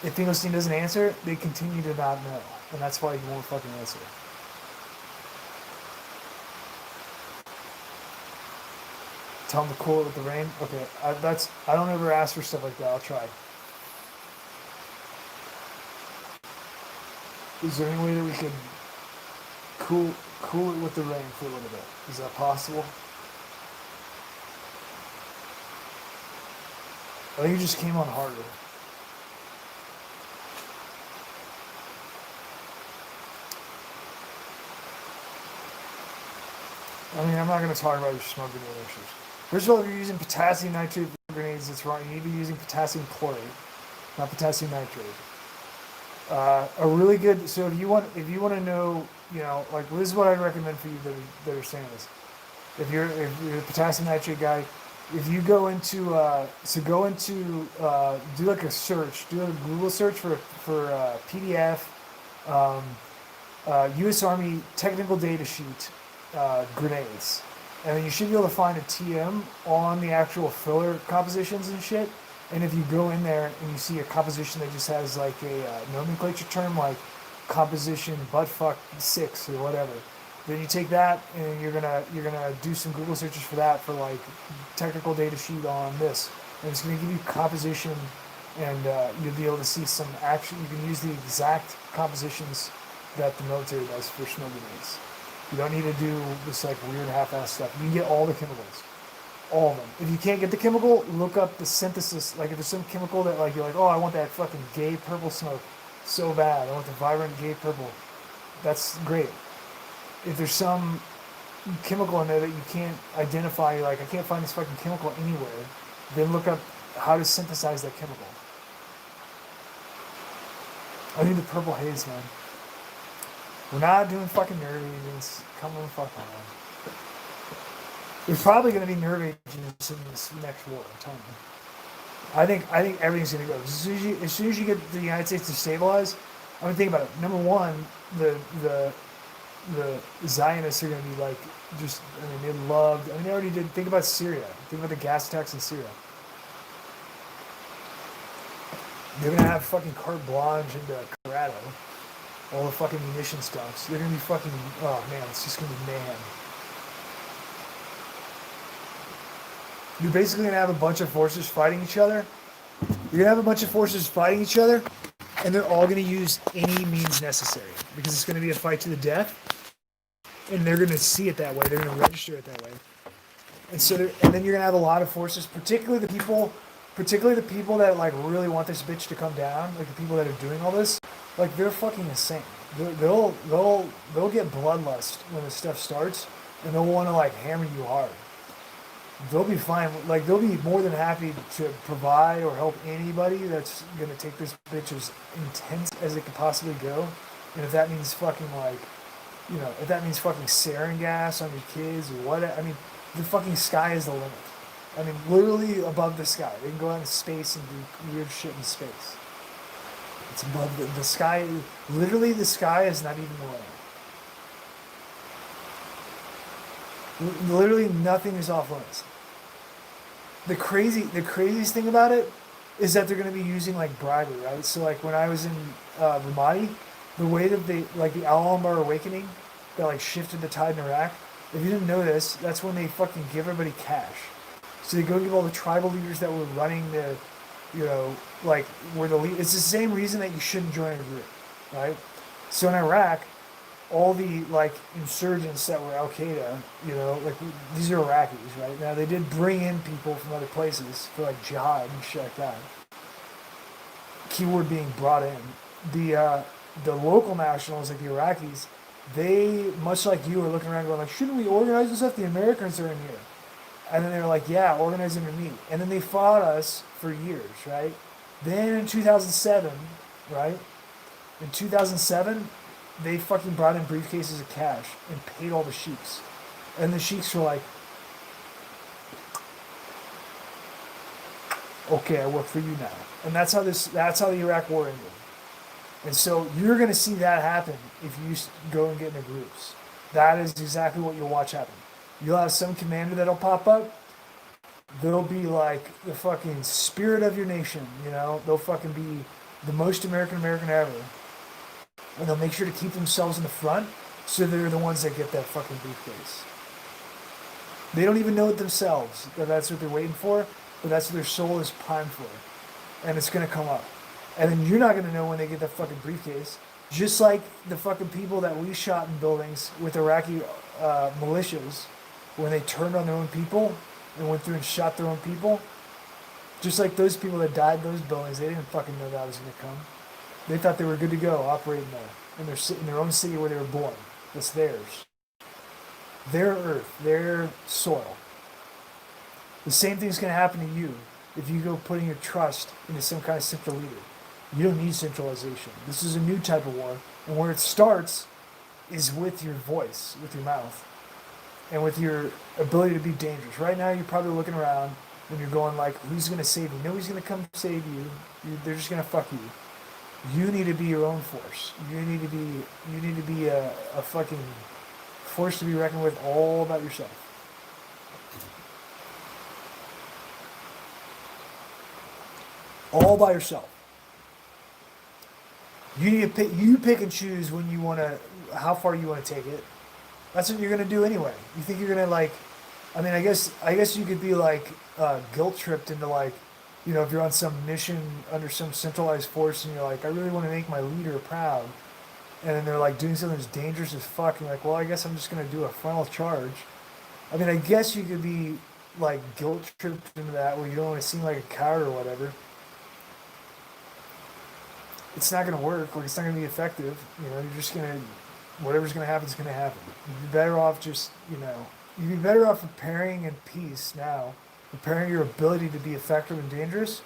If Finkelstein doesn't answer, they continue to not know. And that's why he won't fucking answer. Tell him to cool it with the rain. Okay, I don't ever ask for stuff like that. I'll try. Is there any way that we could cool it with the rain for a little bit? Is that possible? I think it just came on harder. I mean, I'm not going to talk about your smoke grenade issues. First of all, if you're using potassium nitrate grenades, it's wrong. You need to be using potassium chlorate, not potassium nitrate. A really good. So if you want to know, you know, like this is what I'd recommend for you that are saying this. If you're a potassium nitrate guy, if you go into do like a search, do a Google search for PDF, U.S. Army technical data sheet grenades, and then you should be able to find a TM on the actual filler compositions and shit. And if you go in there and you see a composition that just has like a nomenclature term like composition buttfuck 6 or whatever, then you take that and you're gonna do some Google searches for that for like technical data sheet on this, and it's gonna give you composition, and you'll be able to see some action. You can use the exact compositions that the military does for smoke grenades. You don't need to do this like weird half-ass stuff. You can get all the chemicals. All of them. If you can't get the chemical, look up the synthesis. Like if there's some chemical that like you're like, oh, I want that fucking gay purple smoke so bad. I want the vibrant gay purple. That's great. If there's some chemical in there that you can't identify, you're like, I can't find this fucking chemical anywhere, then look up how to synthesize that chemical. I need the purple haze, man. We're not doing fucking nerve agents. Come on, fuck on. There's probably going to be nerve agents in this next war. I'm telling you. I think everything's going to go. As soon as you get the United States to stabilize, I mean, think about it. Number one, the Zionists are going to be like, just, I mean, they loved, I mean, they already did. Think about Syria. Think about the gas attacks in Syria. They're going to have fucking carte blanche into Colorado. All the fucking munitions dumps. They're going to be fucking, oh man, it's just going to be mayhem. You're basically going to have a bunch of forces fighting each other. You're going to have a bunch of forces fighting each other, and they're all going to use any means necessary because it's going to be a fight to the death, and they're going to see it that way. They're going to register it that way. And so, and then you're going to have a lot of forces, particularly the people that like really want this bitch to come down, like the people that are doing all this, like they're fucking insane. They'll get bloodlust when this stuff starts, and they'll want to like hammer you hard. They'll be fine. Like they'll be more than happy to provide or help anybody that's gonna take this bitch as intense as it could possibly go. And if that means fucking like, you know, if that means fucking sarin gas on your kids or what, I mean, the fucking sky is the limit. I mean, literally above the sky. They can go out in space and do weird shit in space. It's above the sky. Literally, the sky is not even the limit. Literally nothing is off limits. The craziest thing about it is that they're going to be using like bribery, right? So like when I was in Ramadi, the way that they like the Al-Anbar awakening that like shifted the tide in Iraq, If you didn't know this, that's when they fucking give everybody cash. So they go give all the tribal leaders that were running the, you know, like were the lead. It's the same reason that you shouldn't join a group, right? So in Iraq, all the like insurgents that were Al Qaeda, you know, like these are Iraqis, right? Now they did bring in people from other places for like jihad and shit like that. Keyword being brought in. The local nationals, like the Iraqis, they much like you are looking around going like, shouldn't we organize this stuff? The Americans are in here. And then they're like, yeah, organize under me. And then they fought us for years, right? Then in 2007, right? In 2007, they fucking brought in briefcases of cash and paid all the sheiks. And the sheiks were like, okay, I work for you now. And that's how the Iraq war ended. And so you're going to see that happen if you go and get into groups. That is exactly what you'll watch happen. You'll have some commander that'll pop up. They'll be like the fucking spirit of your nation, you know? They'll fucking be the most American ever. And they'll make sure to keep themselves in the front so they're the ones that get that fucking briefcase. They don't even know it themselves that that's what they're waiting for, but that's what their soul is primed for. And it's going to come up. And then you're not going to know when they get that fucking briefcase. Just like the fucking people that we shot in buildings with Iraqi militias when they turned on their own people and went through and shot their own people. Just like those people that died in those buildings, they didn't fucking know that was going to come. They thought they were good to go operating there in their own city where they were born. It's theirs. Their earth, their soil. The same thing's going to happen to you if you go putting your trust into some kind of central leader. You don't need centralization. This is a new type of war. And where it starts is with your voice, with your mouth, and with your ability to be dangerous. Right now, you're probably looking around and you're going like, who's going to save me? Nobody's going to come save you. They're just going to fuck you. You need to be your own force. You need to be a fucking force to be reckoned with all about yourself. All by yourself. You need to pick. You pick and choose when you want to, how far you want to take it. That's what you're gonna do anyway. You think you're gonna like, I mean, I guess you could be like guilt tripped into like, you know, if you're on some mission under some centralized force and you're like, I really want to make my leader proud, and then they're like doing something that's dangerous as fuck, and you're like, well, I guess I'm just gonna do a frontal charge. I mean, I guess you could be like guilt tripped into that where you don't want to seem like a coward or whatever. It's not going to work. Like, it's not going to be effective. You know, you're just going to, whatever's going to happen is going to happen. You'd be better off just, you know, you'd be better off preparing in peace now, preparing your ability to be effective and dangerous,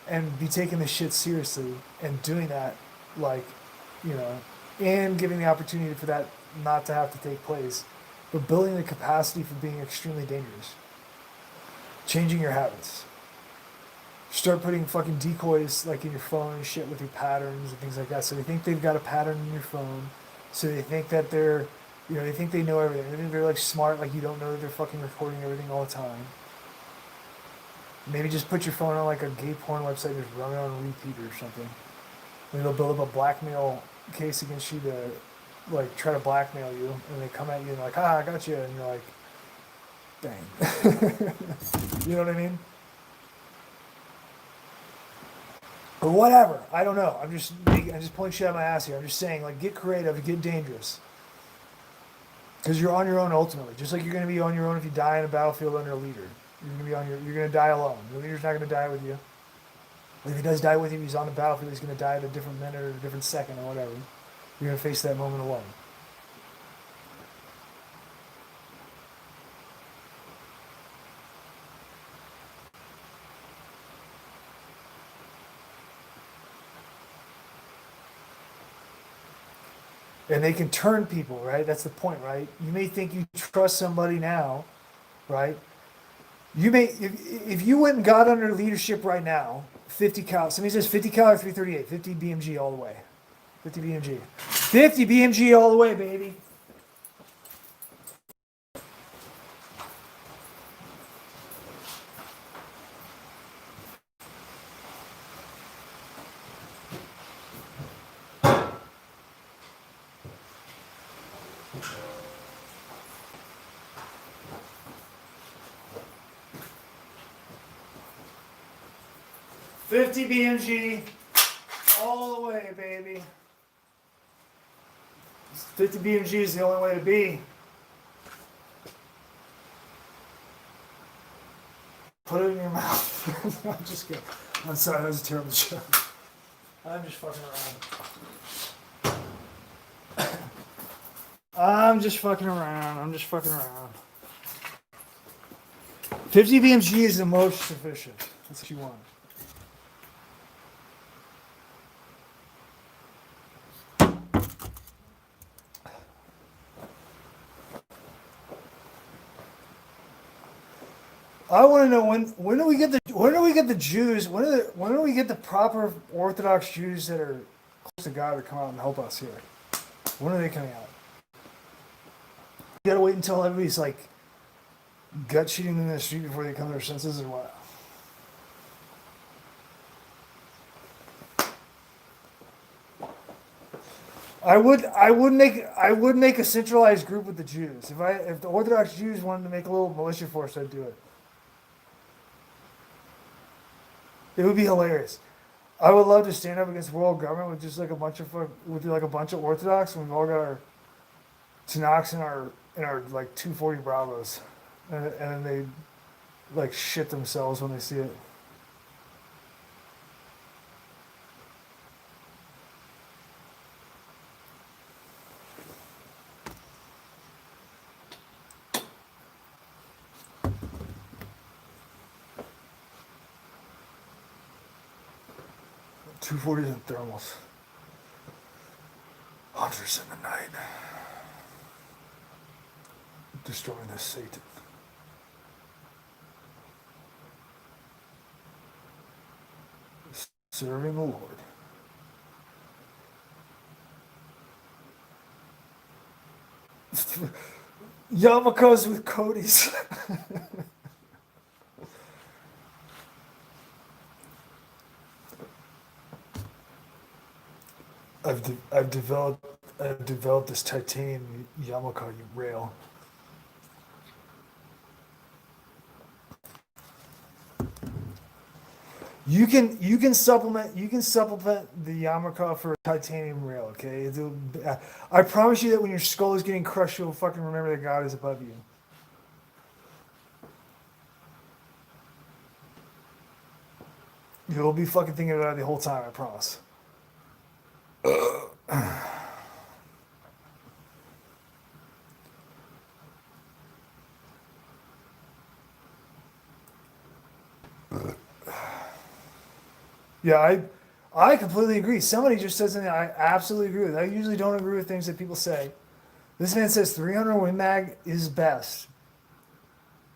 and be taking this shit seriously and doing that, like, you know, and giving the opportunity for that not to have to take place, but building the capacity for being extremely dangerous. Changing your habits. Start putting fucking decoys like in your phone and shit with your patterns and things like that. So they think they've got a pattern in your phone. So they think that they're, you know, they think they know everything. They think they're like smart, like you don't know that they're fucking recording everything all the time. Maybe just put your phone on like a gay porn website and just run it on repeat or something. Maybe they'll build up a blackmail case against you to like try to blackmail you, and they come at you and like, I got you, and you're like, dang. You know what I mean? Or whatever. I don't know. I'm just pulling shit out of my ass here. I'm just saying, like, get creative, get dangerous. Because you're on your own ultimately. Just like you're going to be on your own if you die in a battlefield under a leader. You're going to die alone. The leader's not going to die with you. If he does die with you, he's on the battlefield. He's going to die at a different minute or a different second or whatever. You're going to face that moment alone. And they can turn people, right? That's the point, right? You may think you trust somebody now, right? You may, if you went and got under leadership right now, 50 cal, somebody says 50 cal or 338, 50 BMG all the way. 50 BMG. 50 BMG all the way, baby. 50 BMG all the way, baby. 50 BMG is the only way to be. Put it in your mouth. I'm just kidding. I'm sorry, that was a terrible joke. I'm just fucking around. I'm just fucking around. 50 BMG is the most sufficient. That's what you want. I want to know when do we get the Jews? When do we get the proper Orthodox Jews that are close to God to come out and help us here? When are they coming out? You gotta wait until everybody's like gut shooting in the street before they come to their senses, or what? I would make a centralized group with the Jews. If the Orthodox Jews wanted to make a little militia force, I'd do it. It would be hilarious. I would love to stand up against world government with just like a bunch of Orthodox, and we've all got our Tanakhs and our like 240 Bravos, and then they like shit themselves when they see it. .240s and thermals. Hunters in the night. Destroying the Satan. Serving the Lord. Yarmulkes with Cody's. I've developed this titanium yarmulke rail. You can supplement the yarmulke for a titanium rail. Okay, I promise you that when your skull is getting crushed, you'll fucking remember that God is above you. You'll be fucking thinking about it the whole time. I promise. Yeah, I completely agree. Somebody just said something I absolutely agree with. I usually don't agree with things that people say. This man says 300 Win Mag is best,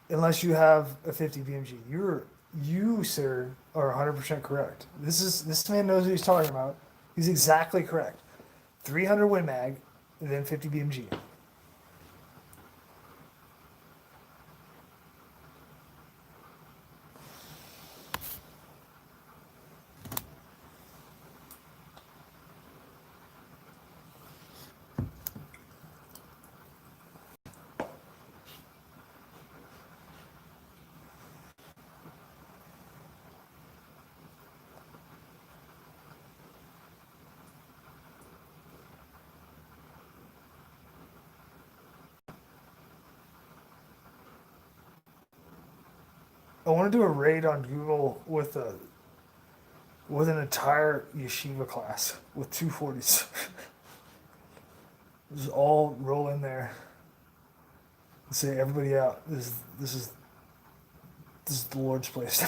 unless you have a 50 BMG. You, sir, are 100% correct. This man knows what he's talking about. He's exactly correct. 300 Win Mag, and then 50 BMG. I want to do a raid on Google with an entire yeshiva class with 240s. Just all roll in there and say everybody out. This is the Lord's place.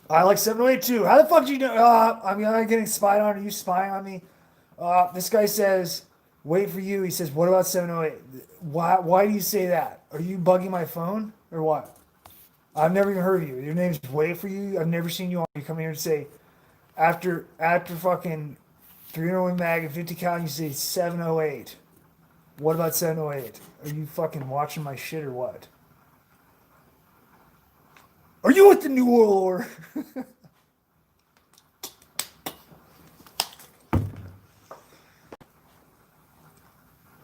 I like 708 too. How the fuck do you know? I'm getting spied on. Are you spying on me? This guy says, wait for you. He says, what about 708? Why do you say that? Are you bugging my phone or what? I've never even heard of you. Your name's Wait for you. I've never seen you on. You come here and say, after fucking 301 mag and 50 cal, you say 708. What about 708? Are you fucking watching my shit or what? Are you with the New World Order?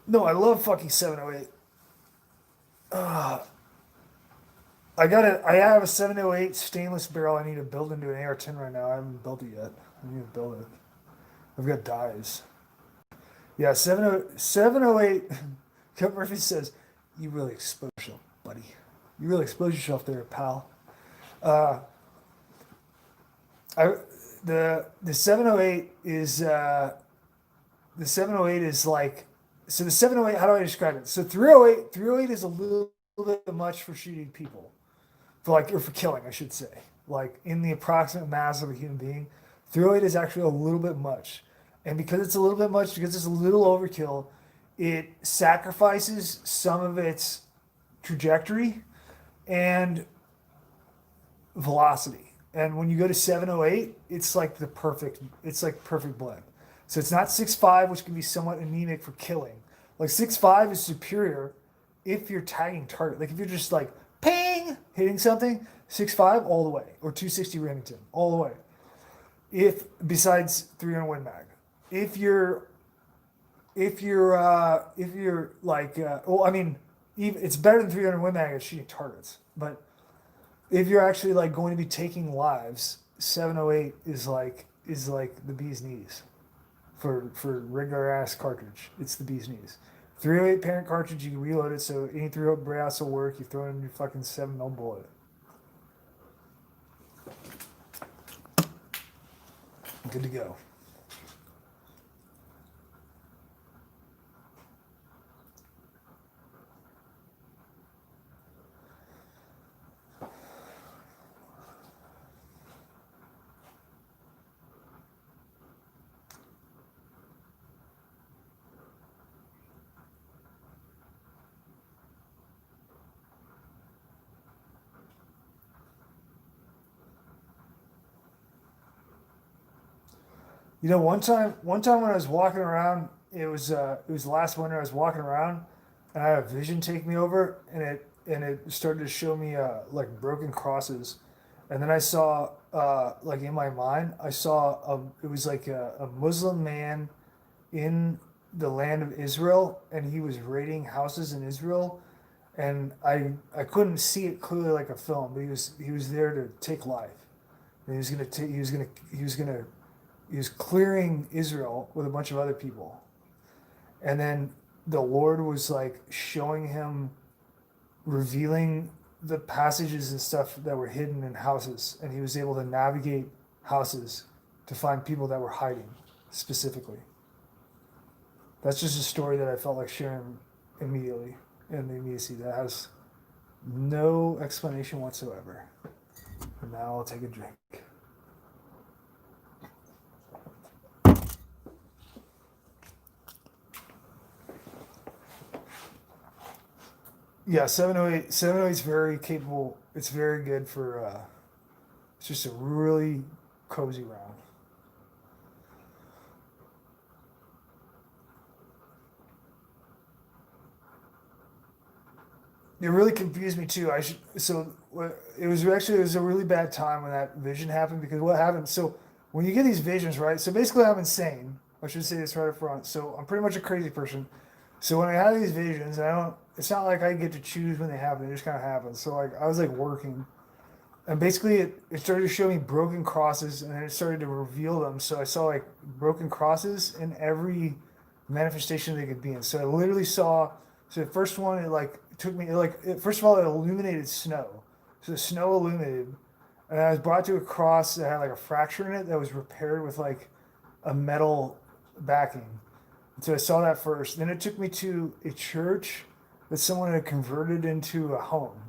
No, I love fucking 708. I have a 708 stainless barrel I need to build into an AR-10 right now. I haven't built it yet. I need to build it. I've got dies. Yeah, 708. Cut Murphy says, "You really exposed yourself, buddy. You really exposed yourself there, pal." Uh, I the 708 is the 708 is like, so the 708. How do I describe it? So 308 is a little bit much for shooting people, for like, or for killing, I should say. Like in the approximate mass of a human being, 308 is actually a little bit much, and because it's a little bit much, because it's a little overkill, it sacrifices some of its trajectory and velocity. And when you go to 708, it's like perfect blend. So it's not 6.5, which can be somewhat anemic for killing. Like 6.5 is superior if you're tagging target. Like if you're just like ping hitting something, 6.5 all the way, or 260 Remington all the way. If besides 300 Win Mag, if you're like well, I mean, even, it's better than 300 Win Mag at shooting targets, but if you're actually like going to be taking lives, 708 is like the bee's knees for regular ass cartridge. It's the bee's knees. 308 parent cartridge, you can reload it, so any 308 brass will work. You throw it in your fucking 7mm bullet. Good to go. You know, one time when I was walking around, it was last winter. I was walking around, and I had a vision take me over, and it started to show me like broken crosses, and then I saw like in my mind, I saw it was like a Muslim man in the land of Israel, and he was raiding houses in Israel, and I couldn't see it clearly like a film, but he was there to take life, and he was clearing Israel with a bunch of other people. And then the Lord was like showing him, revealing the passages and stuff that were hidden in houses. And he was able to navigate houses to find people that were hiding specifically. That's just a story that I felt like sharing immediately in the immediacy that has no explanation whatsoever. And now I'll take a drink. Yeah, 708. 708 is very capable. It's very good for. It's just a really cozy round. It really confused me too. It was a really bad time when that vision happened, because what happened? So when you get these visions, right? So basically, I'm insane. I should say this right up front. So I'm pretty much a crazy person. So when I have these visions, I don't. It's not like I get to choose when they happen. They just kind of happen. So like I was like working, and basically it started to show me broken crosses, and then it started to reveal them. So I saw like broken crosses in every manifestation they could be in. So I literally saw. So the first one, it like took me first of all, it illuminated snow. So the snow illuminated, and I was brought to a cross that had like a fracture in it that was repaired with like a metal backing. And so I saw that first. Then it took me to a church that someone had converted into a home.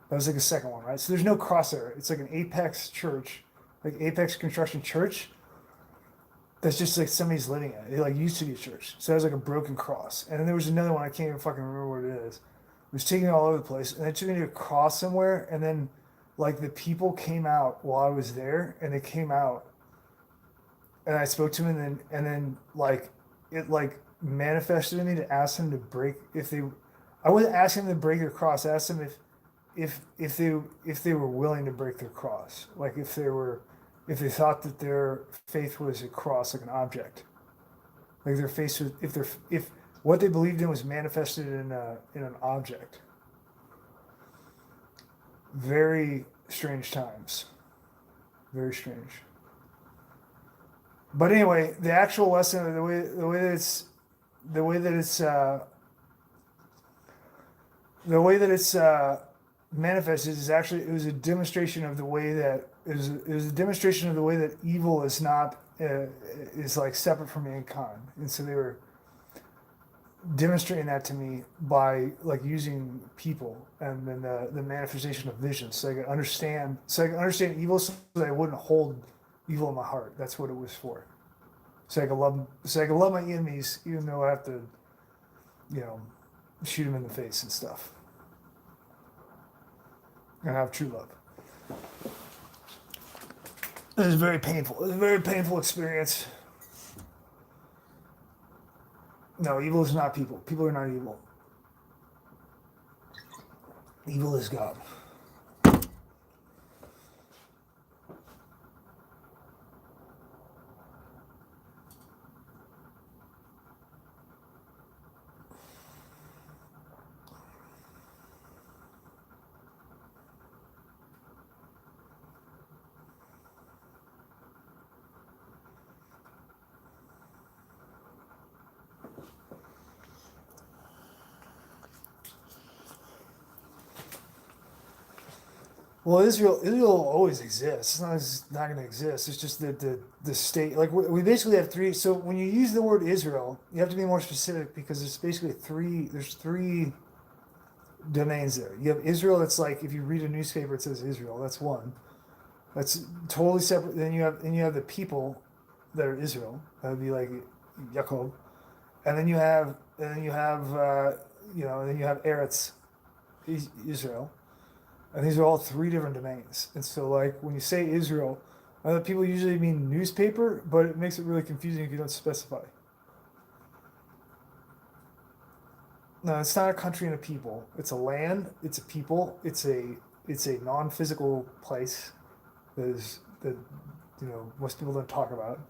That was like a second one, right? So there's no cross there. It's like an Apex church, like Apex Construction Church. That's just like somebody's living in it. It like used to be a church. So that was like a broken cross. And then there was another one, I can't even fucking remember what it is. It was taking me all over the place. And it took me to a cross somewhere. And then like the people came out while I was there, and they came out, and I spoke to them, and then like it like manifested in me to ask them to break if they I wasn't asking them to break their cross. I asked them if they were willing to break their cross. Like if they thought that their faith was a cross, like an object. Like their faith was if what they believed in was manifested in an object. Very strange times. Very strange. But anyway, the actual lesson, the way that it's the way that it's manifested is actually it was a demonstration of the way that it was a demonstration of the way that evil is not is like separate from mankind, and so they were demonstrating that to me by like using people and then the manifestation of vision, so I could understand evil, so that I wouldn't hold evil in my heart. That's what it was for. So I can love my enemies, even though I have to, you know, shoot them in the face and stuff, and have true love. It was very painful. It was a very painful experience. No, evil is not people. People are not evil. Evil is God. Well, Israel will always exists. It's not going to exist. It's just that the state, like we basically have three. So when you use the word Israel, you have to be more specific because there's basically three. There's three domains there. You have Israel. That's like if you read a newspaper, it says Israel. That's one. That's totally separate. Then you have the people that are Israel. That would be like Jacob, and then you have and then you have Eretz Israel. And these are all three different domains. And so, like, when you say Israel, people usually mean newspaper, but it makes it really confusing if you don't specify. No, it's not a country and a people. It's a land. It's a people. It's a non-physical place that most people don't talk about,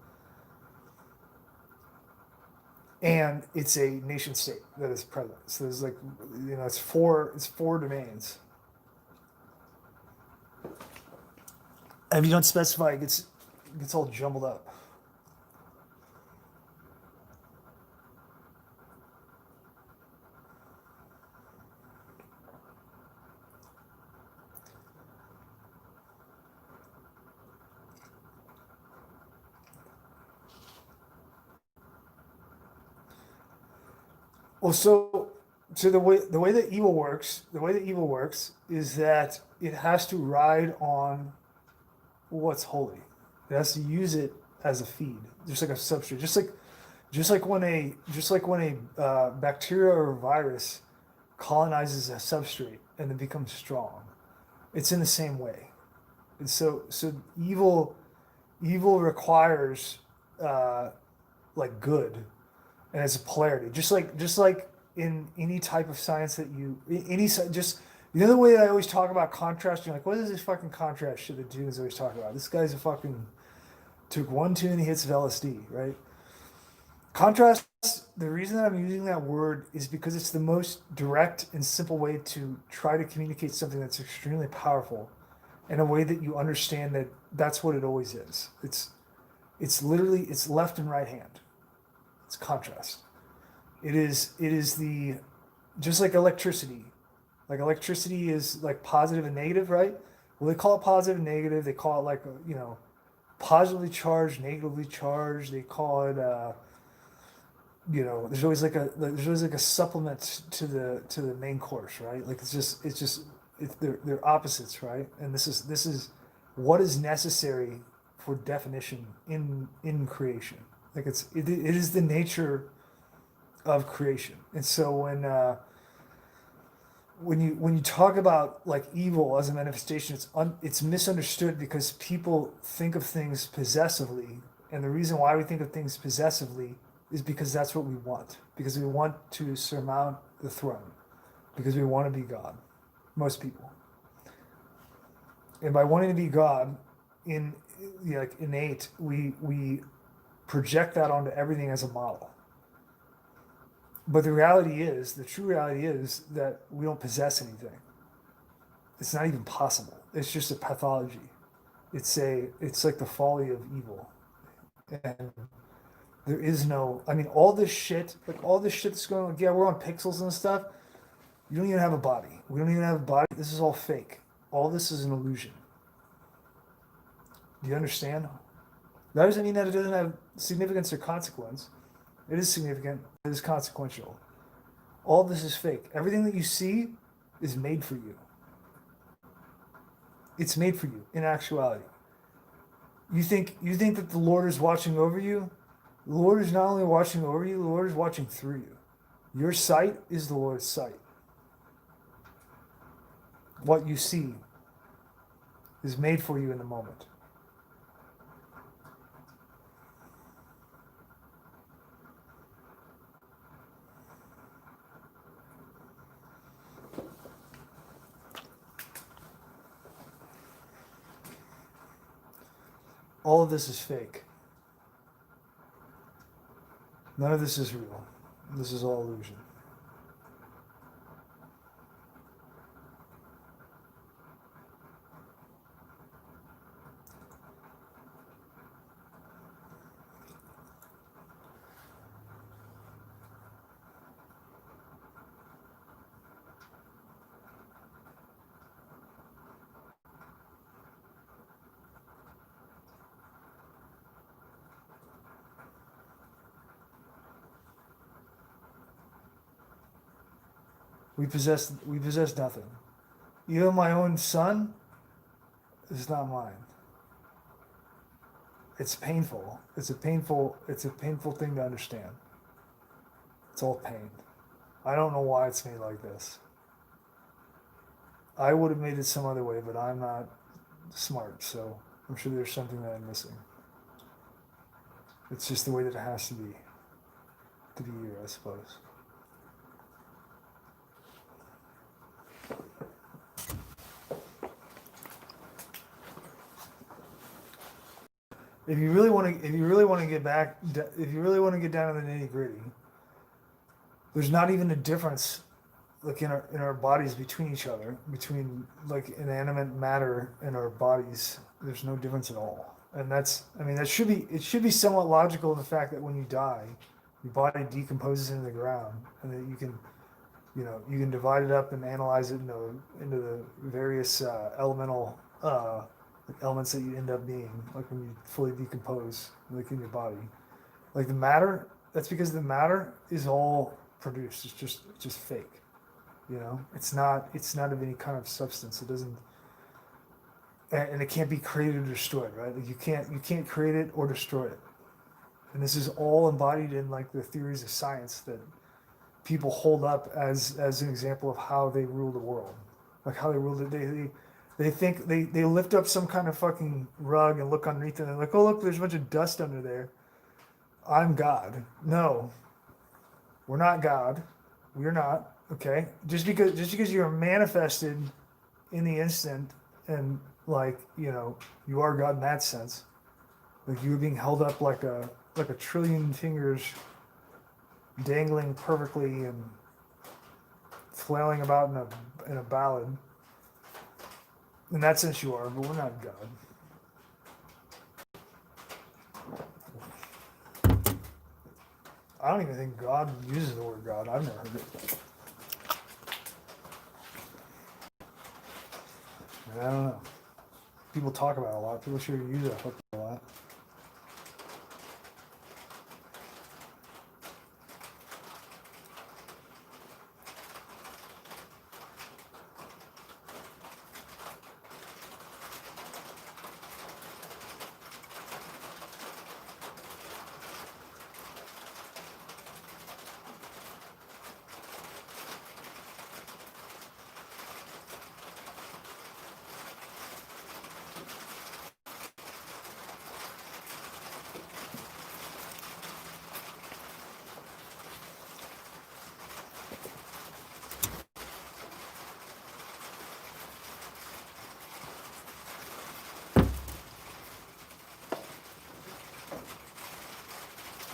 and it's a nation state that is present. So there's like it's four domains. And if you don't specify, it gets all jumbled up. Well, so the way that evil works is that it has to ride on what's holy. It has to use it as a feed, just like a substrate, just like when a bacteria or a virus colonizes a substrate and it becomes strong. It's in the same way, and so evil requires like good, and it's a polarity, just like in any type of science that just the other way I always talk about contrast. You're like, what is this fucking contrast shit that dudes always talk about? This guy's a fucking took 1 too many hits of LSD, right? Contrast. The reason that I'm using that word is because it's the most direct and simple way to try to communicate something that's extremely powerful in a way that you understand that that's what it always is. It's literally it's left and right hand. It's contrast. It is the just like electricity. Like electricity is like positive and negative, right? Well, they call it positive and negative. They call it like positively charged, negatively charged. They call it there's always like a supplement to the main course, right? Like they're opposites, right? And this is what is necessary for definition in creation. Like it is the nature of creation. And so when you talk about like evil as a manifestation, it's misunderstood because people think of things possessively, and the reason why we think of things possessively is because that's what we want, because we want to surmount the throne, because we want to be God. Most people, and by wanting to be God, like innate, we project that onto everything as a model. But the true reality is that we don't possess anything. It's not even possible. It's just a pathology. It's like the folly of evil. And there is no, I mean, all this shit, like all this shit that's going on, yeah, we're on pixels and stuff. You don't even have a body. We don't even have a body. This is all fake. All this is an illusion. Do you understand? That doesn't mean that it doesn't have significance or consequence. It is significant. It is consequential. All this is fake. Everything that you see is made for you. It's made for you in actuality. You think that the Lord is watching over you? The Lord is not only watching over you, the Lord is watching through you. Your sight is the Lord's sight. What you see is made for you in the moment. All of this is fake. None of this is real. This is all illusion. We possess nothing. Even my own son is not mine. It's painful. It's a painful thing to understand. It's all pain. I don't know why it's made like this. I would have made it some other way, but I'm not smart, so I'm sure there's something that I'm missing. It's just the way that it has to be here, I suppose. If you really want to get back, if you really want to get down to the nitty gritty, there's not even a difference, like in our bodies between each other, between like inanimate matter and our bodies. There's no difference at all, and I mean, it should be somewhat logical in the fact that when you die, your body decomposes into the ground, and that you can divide it up and analyze it into the various elemental elements that you end up being, like when you fully decompose, like in your body. Like the matter, that's because the matter is all produced. It's just fake. It's not of any kind of substance. It doesn't, and it can't be created or destroyed, right? Like you can't create it or destroy it. And this is all embodied in like the theories of science that people hold up as an example of how they rule the world, like how they rule it. They think they lift up some kind of fucking rug and look underneath it and they're like, oh look, there's a bunch of dust under there. I'm God. No, we're not God. We're not. Okay, just because you're manifested in the instant and like you are God in that sense, like you were being held up like a trillion fingers dangling perfectly and flailing about in a ballad. In that sense, you are, but we're not God. I don't even think God uses the word God. I've never heard it. I don't know. People talk about it a lot. People sure use it a lot.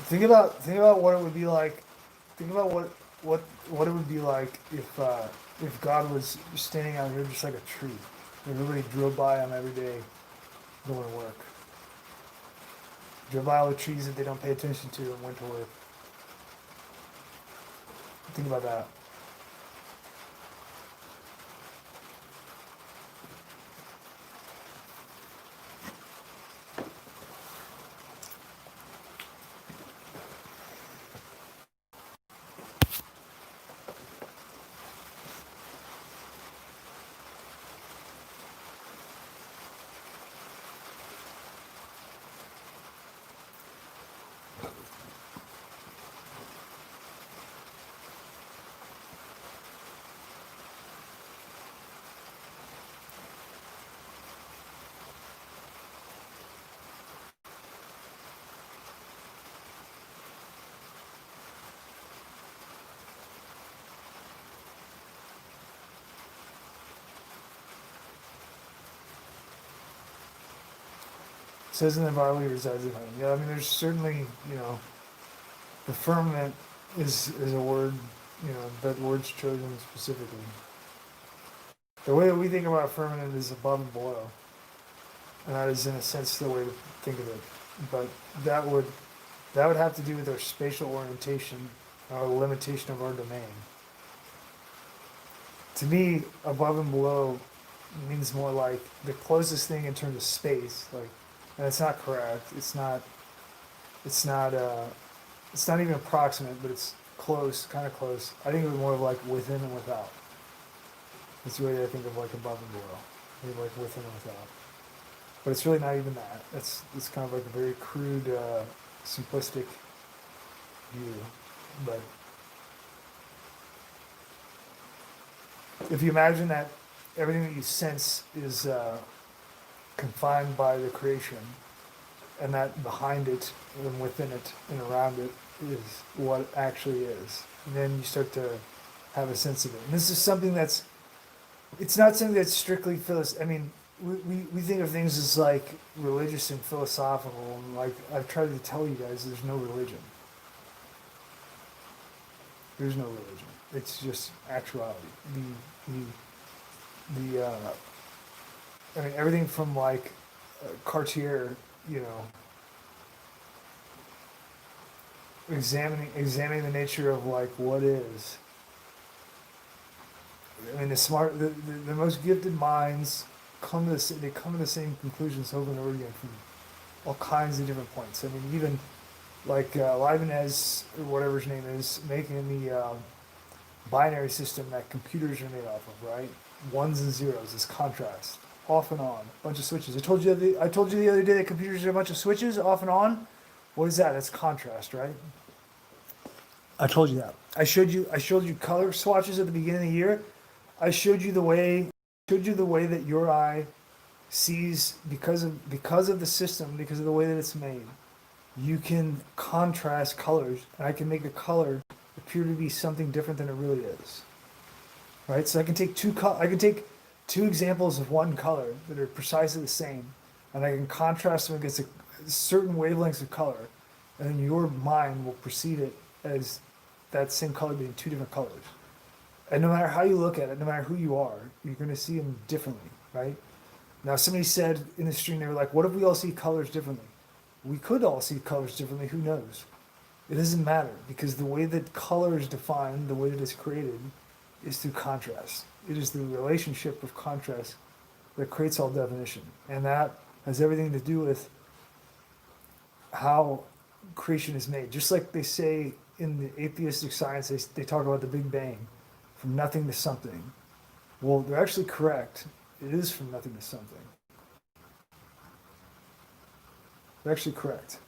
Think about what it would be like. Think about what it would be like if if God was standing out here just like a tree, everybody drove by him every day going to work. Drove by all the trees that they don't pay attention to and went to work. Think about that. It says in the Bible he resides in heaven. Yeah, I mean, there's certainly, the firmament is a word, that word's chosen specifically. The way that we think about firmament is above and below, and that is in a sense the way to think of it. But that would have to do with our spatial orientation, our limitation of our domain. To me, above and below means more like the closest thing in terms of space, like, and it's not correct. It's not. It's not. It's not even approximate, but it's close, kind of close. I think it was more of like within and without. That's the way I think of like above and below, maybe like within and without. But it's really not even that. It's kind of like a very crude, simplistic view. But if you imagine that everything that you sense is confined by the creation, and that behind it and within it and around it is what actually is, and then you start to have a sense of it. And this is something it's not something that's strictly I mean, we think of things as like religious and philosophical, and like I've tried to tell you guys, there's no religion. There's no religion. It's just actuality. The I mean, everything from like Cartier, examining the nature of like what is. I mean, the most gifted minds come to they come to the same conclusions over and over again from all kinds of different points. I mean, even like Leibniz or whatever his name is, making the binary system that computers are made off of, right? Ones and zeros is contrast, off and on, bunch of switches. I told you the other day that computers are a bunch of switches, off and on. What is that? That's contrast, right? I told you that. I showed you color swatches at the beginning of the year. I showed you the way that your eye sees because of the system, because of the way that it's made. You can contrast colors, and I can make a color appear to be something different than it really is. Right? So I can take two examples of one color that are precisely the same, and I can contrast them against certain wavelengths of color, and then your mind will perceive it as that same color being two different colors. And no matter how you look at it, no matter who you are, you're going to see them differently, right? Now, somebody said in the stream, they were like, what if we all see colors differently? We could all see colors differently, who knows? It doesn't matter, because the way that color is defined, the way that it's created, is through contrast. It is the relationship of contrast that creates all definition. And that has everything to do with how creation is made. Just like they say in the atheistic science, they talk about the Big Bang, from nothing to something. Well, they're actually correct. It is from nothing to something. They're actually correct.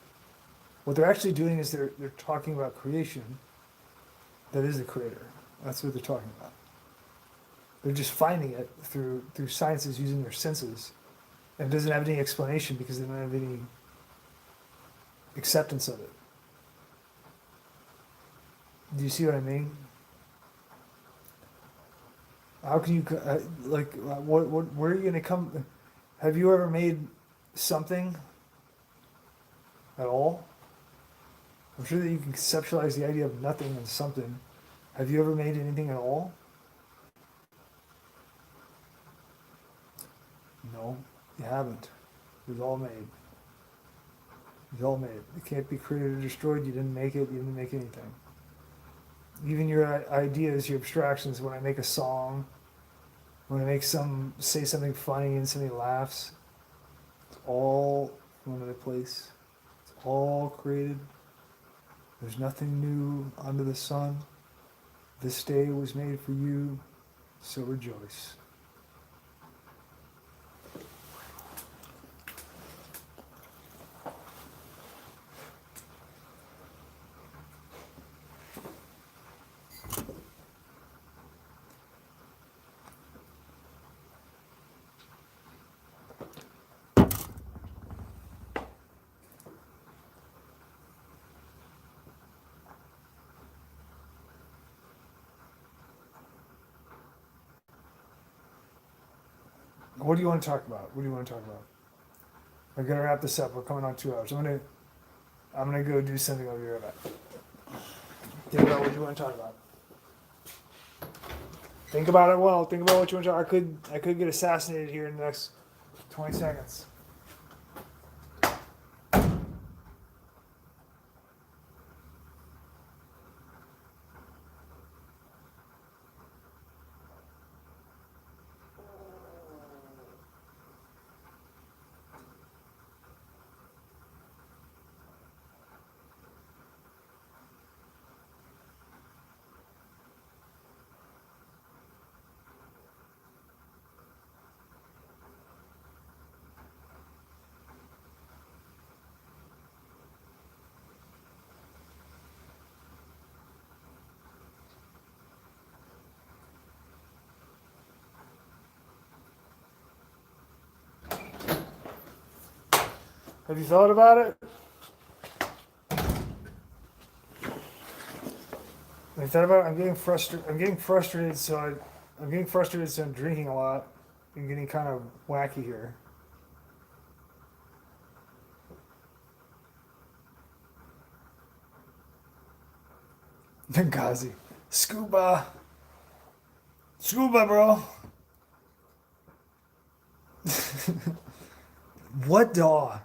What they're actually doing is they're talking about creation that is the creator. That's what they're talking about. They're just finding it through sciences using their senses. And it doesn't have any explanation because they don't have any acceptance of it. Do you see what I mean? How can you, where are you going to come? Have you ever made something at all? I'm sure that you can conceptualize the idea of nothing and something. Have you ever made anything at all? No, you haven't. It was all made. It was all made. It can't be created or destroyed. You didn't make it. You didn't make anything. Even your ideas, your abstractions. When I make a song, when I say something funny and somebody laughs, it's all from another place. It's all created. There's nothing new under the sun. This day was made for you, so rejoice. What do you want to talk about? What do you want to talk about? We're gonna wrap this up. We're coming on 2 hours. I'm gonna go do something. I'll be right back. Think about what you want to talk about. Think about it well. Think about what you want to talk. I could get assassinated here in the next 20 seconds. Have you thought about it? Have you thought about it? I'm getting frustrated. I'm getting frustrated. So I'm drinking a lot and getting kind of wacky here. Benghazi, scuba, bro. What daw?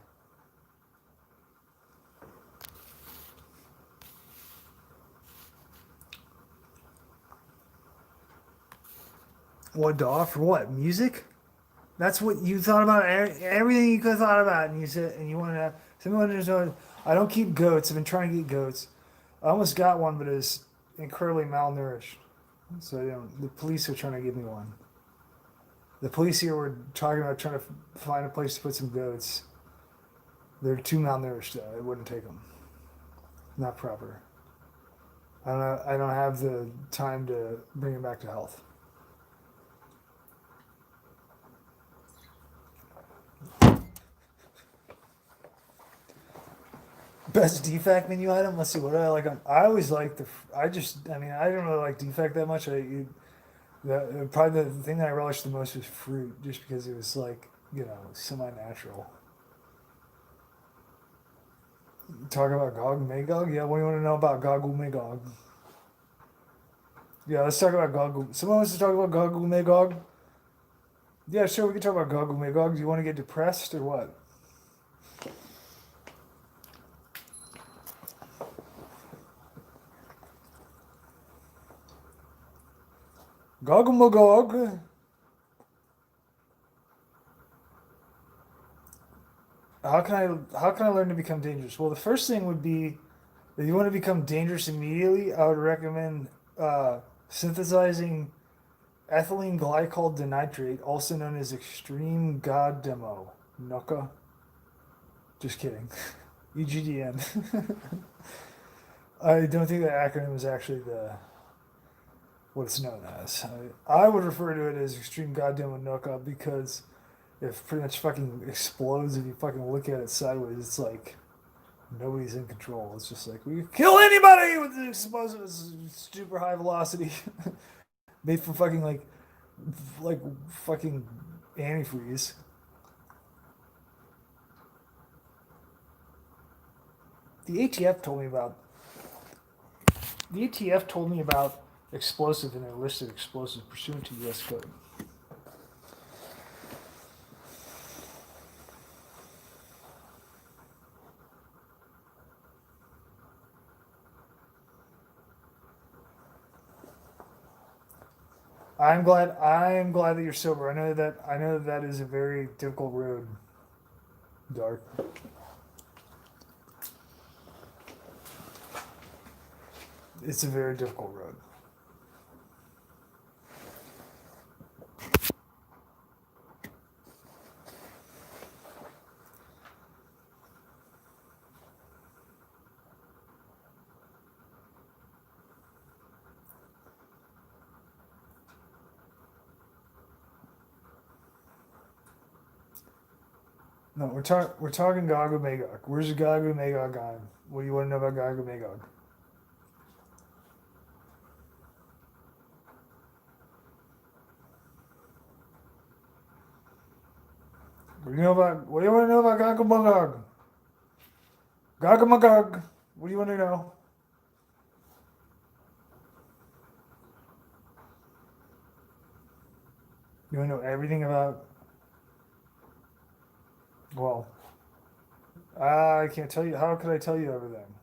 What daw for what? Music? That's what you thought about. Everything you could have thought about, and you said, and you wanted to. Someone wanted to know. I don't keep goats. I've been trying to get goats. I almost got one, but it's incredibly malnourished. So the police are trying to give me one. The police here were talking about trying to find a place to put some goats. They're too malnourished. It wouldn't take them. Not proper. I don't have the time to bring them back to health. Best defect menu item. Let's see what do I like. I always like the. I mean, I don't really like defect that much. Probably the thing that I relished the most was fruit, just because it was like semi-natural. Talk about Gog and Magog. Yeah, what do you want to know about Gog and Magog? Yeah, let's talk about Gog. Someone wants to talk about Gog and Magog. Yeah, sure, we can talk about Gog and Magog. Do you want to get depressed or what? Gog and Magog. How can I learn to become dangerous? Well, the first thing would be if you want to become dangerous immediately, I would recommend synthesizing ethylene glycol dinitrate, also known as extreme god demo. NUCA. Just kidding. EGDN. I don't think that acronym is actually what it's known as. I would refer to it as extreme goddamn NUCA because it pretty much fucking explodes if you fucking look at it sideways. It's like nobody's in control. It's just like we can kill anybody with the explosive super high velocity made from fucking like fucking antifreeze. The ATF told me about explosive and their list of explosives pursuant to U.S. code. I'm glad that you're sober. I know that is a very difficult road, Dark. It's a very difficult road. No, we're talking Gog and Magog. Where's the Gog and Magog guy? What do you want to know about Gog and Magog? What do you want to know about Gog and Magog? Gog and Magog. What do you want to know? You want to know everything about? Well, I can't tell you. How could I tell you everything?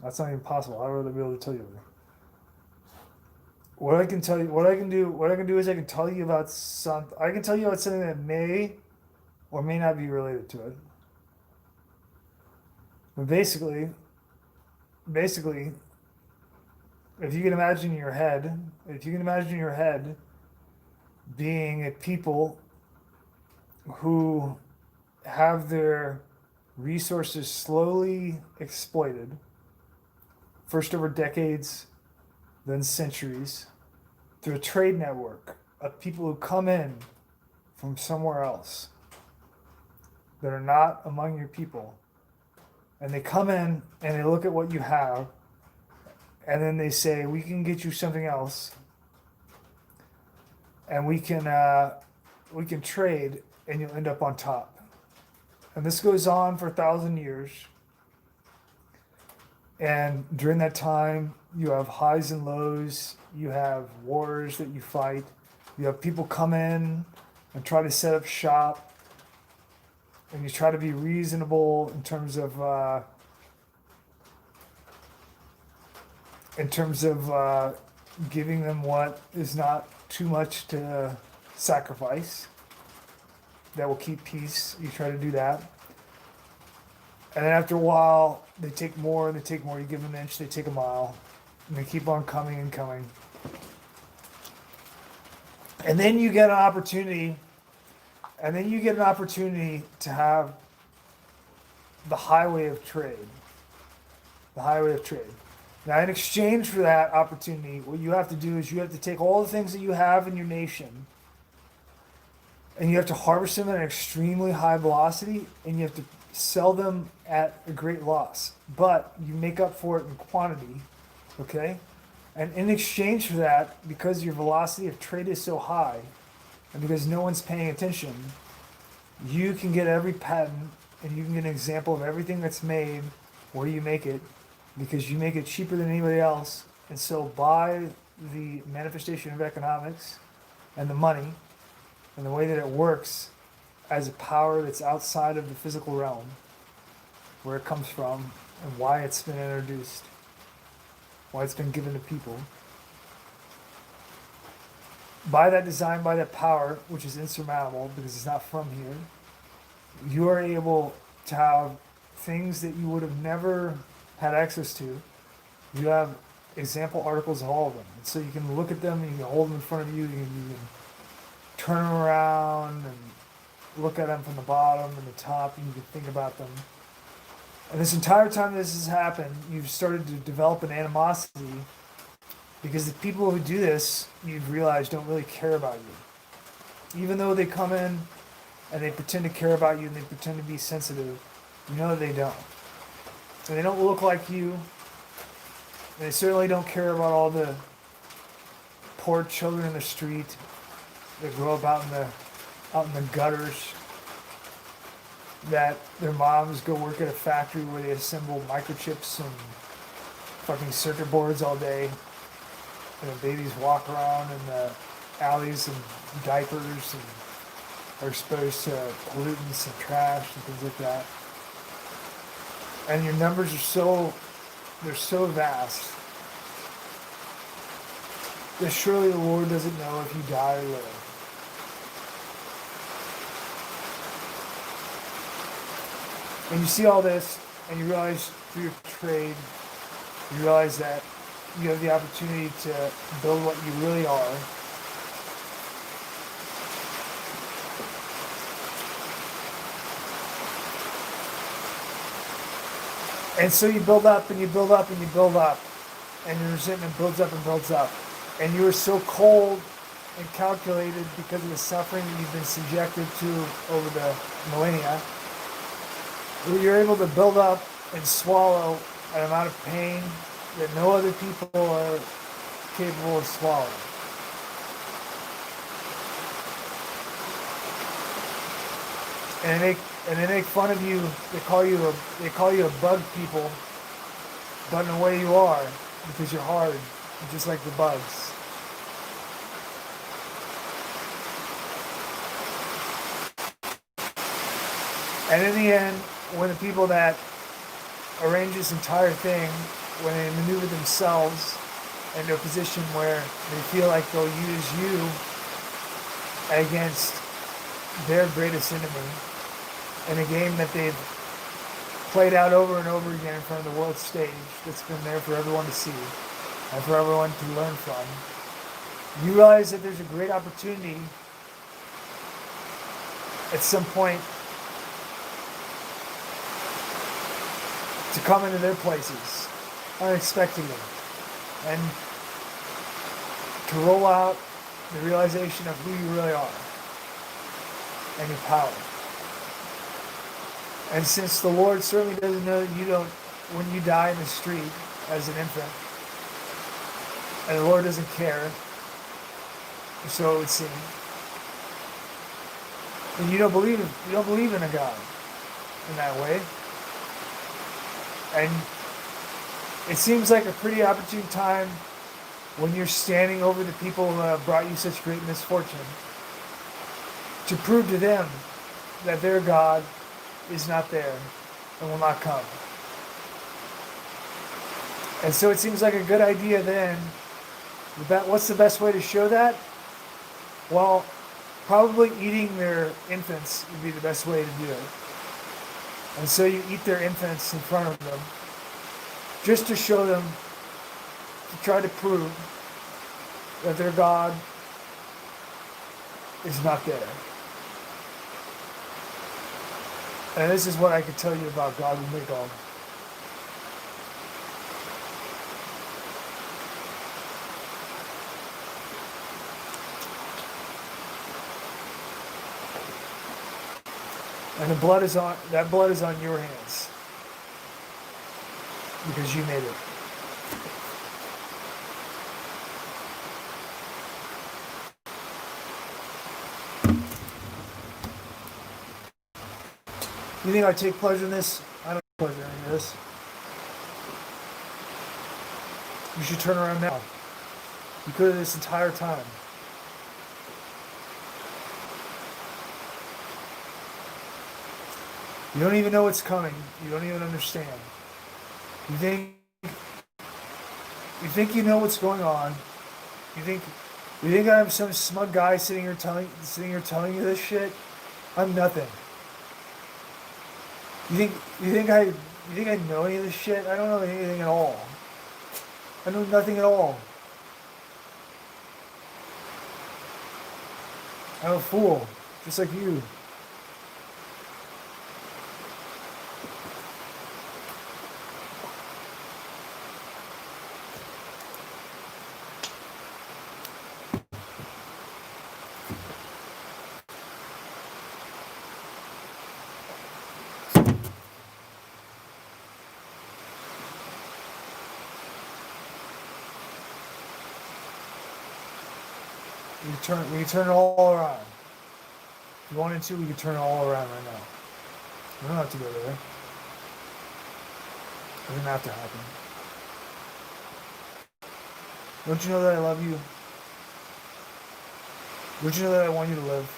That's not even possible. How would I be able to tell you everything? What I can tell you, what I can do is I can tell you about something. I can tell you about something that may or may not be related to it. But basically, if you can imagine your head being a people who have their resources slowly exploited, first over decades, then centuries, through a trade network of people who come in from somewhere else that are not among your people. And they come in and they look at what you have, and then they say, we can get you something else, and we can trade, and you'll end up on top. And this goes on for 1,000 years. And during that time, you have highs and lows. You have wars that you fight. You have people come in and try to set up shop. And you try to be reasonable in terms of giving them what is not too much to sacrifice. That will keep peace. You try to do that. And then after a while, they take more and they take more. You give them an inch, they take a mile. And they keep on coming and coming. And then you get an opportunity. To have the highway of trade. The highway of trade. Now, in exchange for that opportunity, what you have to do is you have to take all the things that you have in your nation, and you have to harvest them at an extremely high velocity, and you have to sell them at a great loss. But you make up for it in quantity, okay? And in exchange for that, because your velocity of trade is so high, and because no one's paying attention, you can get every patent, and you can get an example of everything that's made, where you make it, because you make it cheaper than anybody else. And so by the manifestation of economics and the money and the way that it works as a power that's outside of the physical realm, where it comes from and why it's been introduced, why it's been given to people, by that design, by that power, which is insurmountable because it's not from here, you are able to have things that you would have never had access to. You have example articles of all of them. And so you can look at them and you can hold them in front of you, you can turn them around and look at them from the bottom and the top, and you can think about them. And this entire time this has happened, you've started to develop an animosity because the people who do this, you've realized, don't really care about you. Even though they come in and they pretend to care about you and they pretend to be sensitive, you know they don't. And they don't look like you. And they certainly don't care about all the poor children in the street that grow up out in the gutters, that their moms go work at a factory where they assemble microchips and fucking circuit boards all day, and the babies walk around in the alleys in diapers and are exposed to pollutants and trash and things like that. And your numbers are so vast that surely the Lord doesn't know if you die or live. And you see all this, and you realize through your trade, you realize that you have the opportunity to build what you really are. And so you build up and you build up and you build up, and your resentment builds up and builds up. And you are so cold and calculated because of the suffering that you've been subjected to over the millennia, that you're able to build up and swallow an amount of pain that no other people are capable of swallowing. And they make fun of you. They call you a bug people, but in a way you are, because you're hard, just like the bugs. And in the end, when the people that arrange this entire thing, when they maneuver themselves into a position where they feel like they'll use you against their greatest enemy in a game that they've played out over and over again in front of the world stage, that's been there for everyone to see and for everyone to learn from, you realize that there's a great opportunity at some point to come into their places unexpectedly and to roll out the realization of who you really are and your power. And since the Lord certainly doesn't know that you don't, when you die in the street as an infant, and the Lord doesn't care, or so it would seem, and you don't believe in a God in that way. And it seems like a pretty opportune time when you're standing over the people who have brought you such great misfortune to prove to them that their God is not there and will not come. And so it seems like a good idea then. What's the best way to show that? Well, probably eating their infants would be the best way to do it. And so you eat their infants in front of them, just to show them, to try to prove that their God is not there. And this is what I can tell you about God who made all. And that blood is on your hands. Because you made it. You think I take pleasure in this? I don't take pleasure in this. You should turn around now. You could have this entire time. You don't even know what's coming. You don't even understand. You think you know what's going on. You think I'm some smug guy sitting here telling you this shit? I'm nothing. You think I know any of this shit? I don't know anything at all. I know nothing at all. I'm a fool, just like you. We can turn it all around. If you wanted to, we could turn it all around right now. We don't have to go there. It doesn't have to happen. Don't you know that I love you? Don't you know that I want you to live?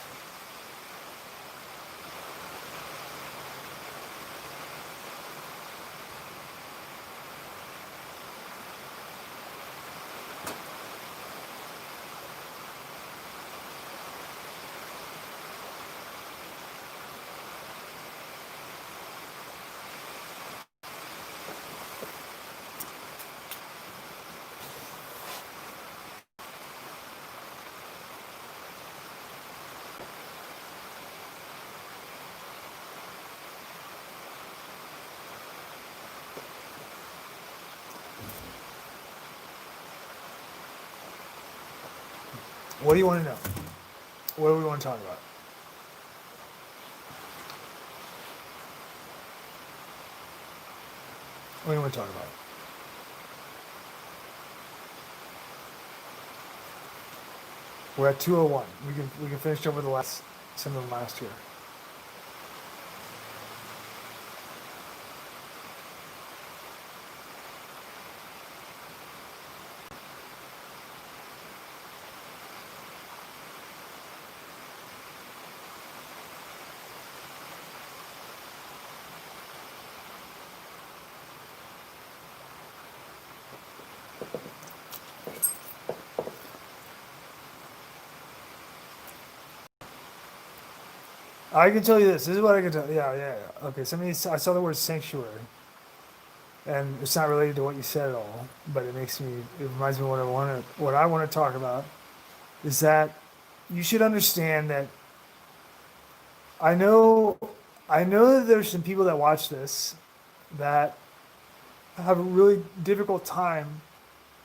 What do you want to know? What do we want to talk about? What do you want to talk about? We're at 2:01. We can finish over some of the last year. I can tell you this. This is what I can tell. Yeah. Okay. I saw the word sanctuary, and it's not related to what you said at all. But it reminds me of what I want to talk about. Is that you should understand that I know, I know that there's some people that watch this that have a really difficult time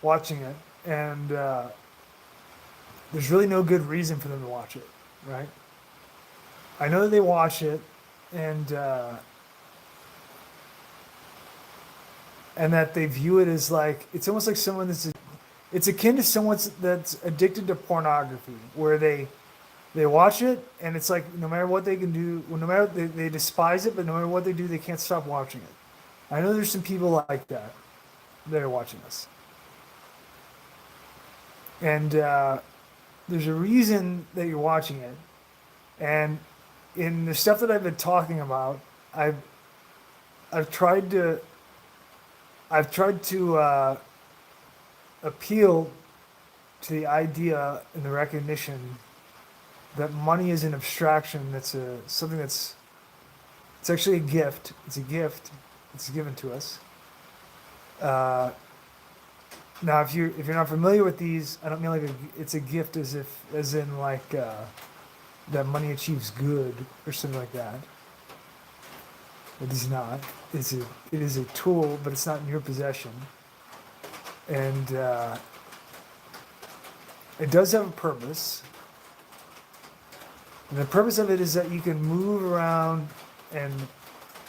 watching it, and there's really no good reason for them to watch it, right? I know that they watch it, and and that they view it as like it's almost like someone it's akin to someone that's addicted to pornography, where they watch it and it's like no matter what they can do, no matter they despise it, but no matter what they do, they can't stop watching it. I know there's some people like that are watching this, and there's a reason that you're watching it, and in the stuff that I've been talking about, I've tried to appeal to the idea and the recognition that money is an abstraction. Something that's it's actually a gift. It's a gift. It's given to us. Uh, Now, if you're not familiar with these, I don't mean it's a gift as in like that money achieves good or something like that. It is not. It is a tool, but it's not in your possession, and it does have a purpose. And the purpose of it is that you can move around and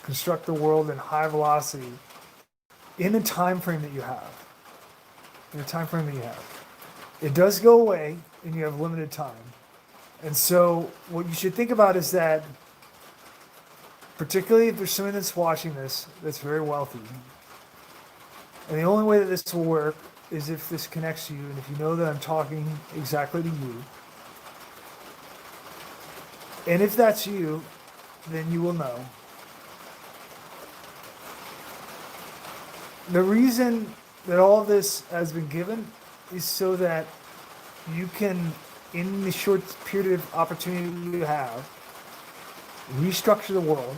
construct the world in high velocity in the time frame that you have. In the time frame that you have. It does go away, and you have limited time. And so, what you should think about is that, particularly if there's someone that's watching this that's very wealthy, and the only way that this will work is if this connects to you, and if you know that I'm talking exactly to you. And if that's you, then you will know. The reason that all this has been given is so that you can, in the short period of opportunity you have, restructure the world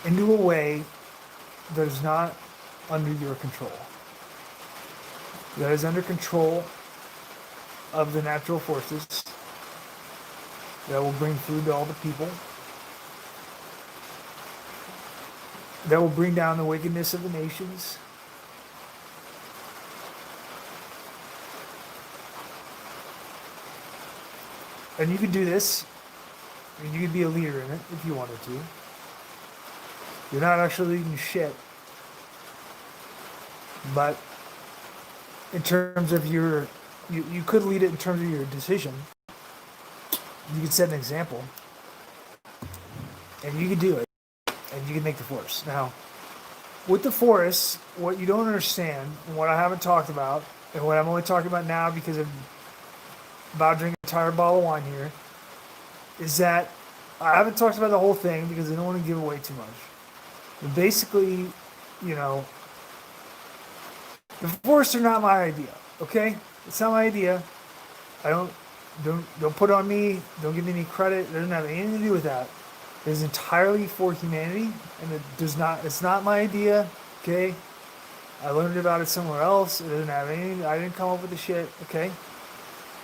into a way that is not under your control, that is under control of the natural forces that will bring food to all the people, that will bring down the wickedness of the nations. And you could do this, and you could be a leader in it if you wanted to. You're not actually leading shit. But in terms of you could lead it in terms of your decision. You could set an example. And you could do it. And you can make the force. Now, with the force, what you don't understand, and what I haven't talked about, and what I'm only talking about now because I'm about to drink an entire bottle of wine here, is that I haven't talked about the whole thing because I don't want to give away too much. But basically, the force are not my idea, okay? It's not my idea. Don't put it on me. Don't give me any credit. It doesn't have anything to do with that. It is entirely for humanity, and it's not my idea, okay? I learned about it somewhere else. It doesn't have anything, I didn't come up with the shit, okay?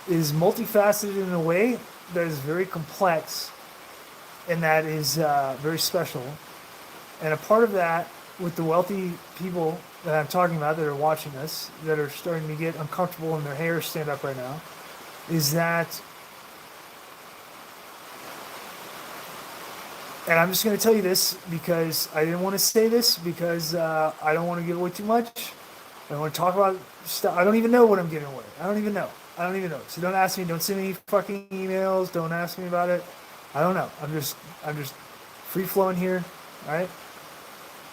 It is multifaceted in a way that is very complex, and that is very special. And a part of that, with the wealthy people that I'm talking about that are watching this, that are starting to get uncomfortable and their hair stand up right now, is that, and I'm just going to tell you this because I didn't want to say this because I don't want to give away too much. I don't want to talk about stuff. I don't even know what I'm giving away. I don't even know. I don't even know. So don't ask me. Don't send me fucking emails. Don't ask me about it. I don't know. I'm just free flowing here. All right.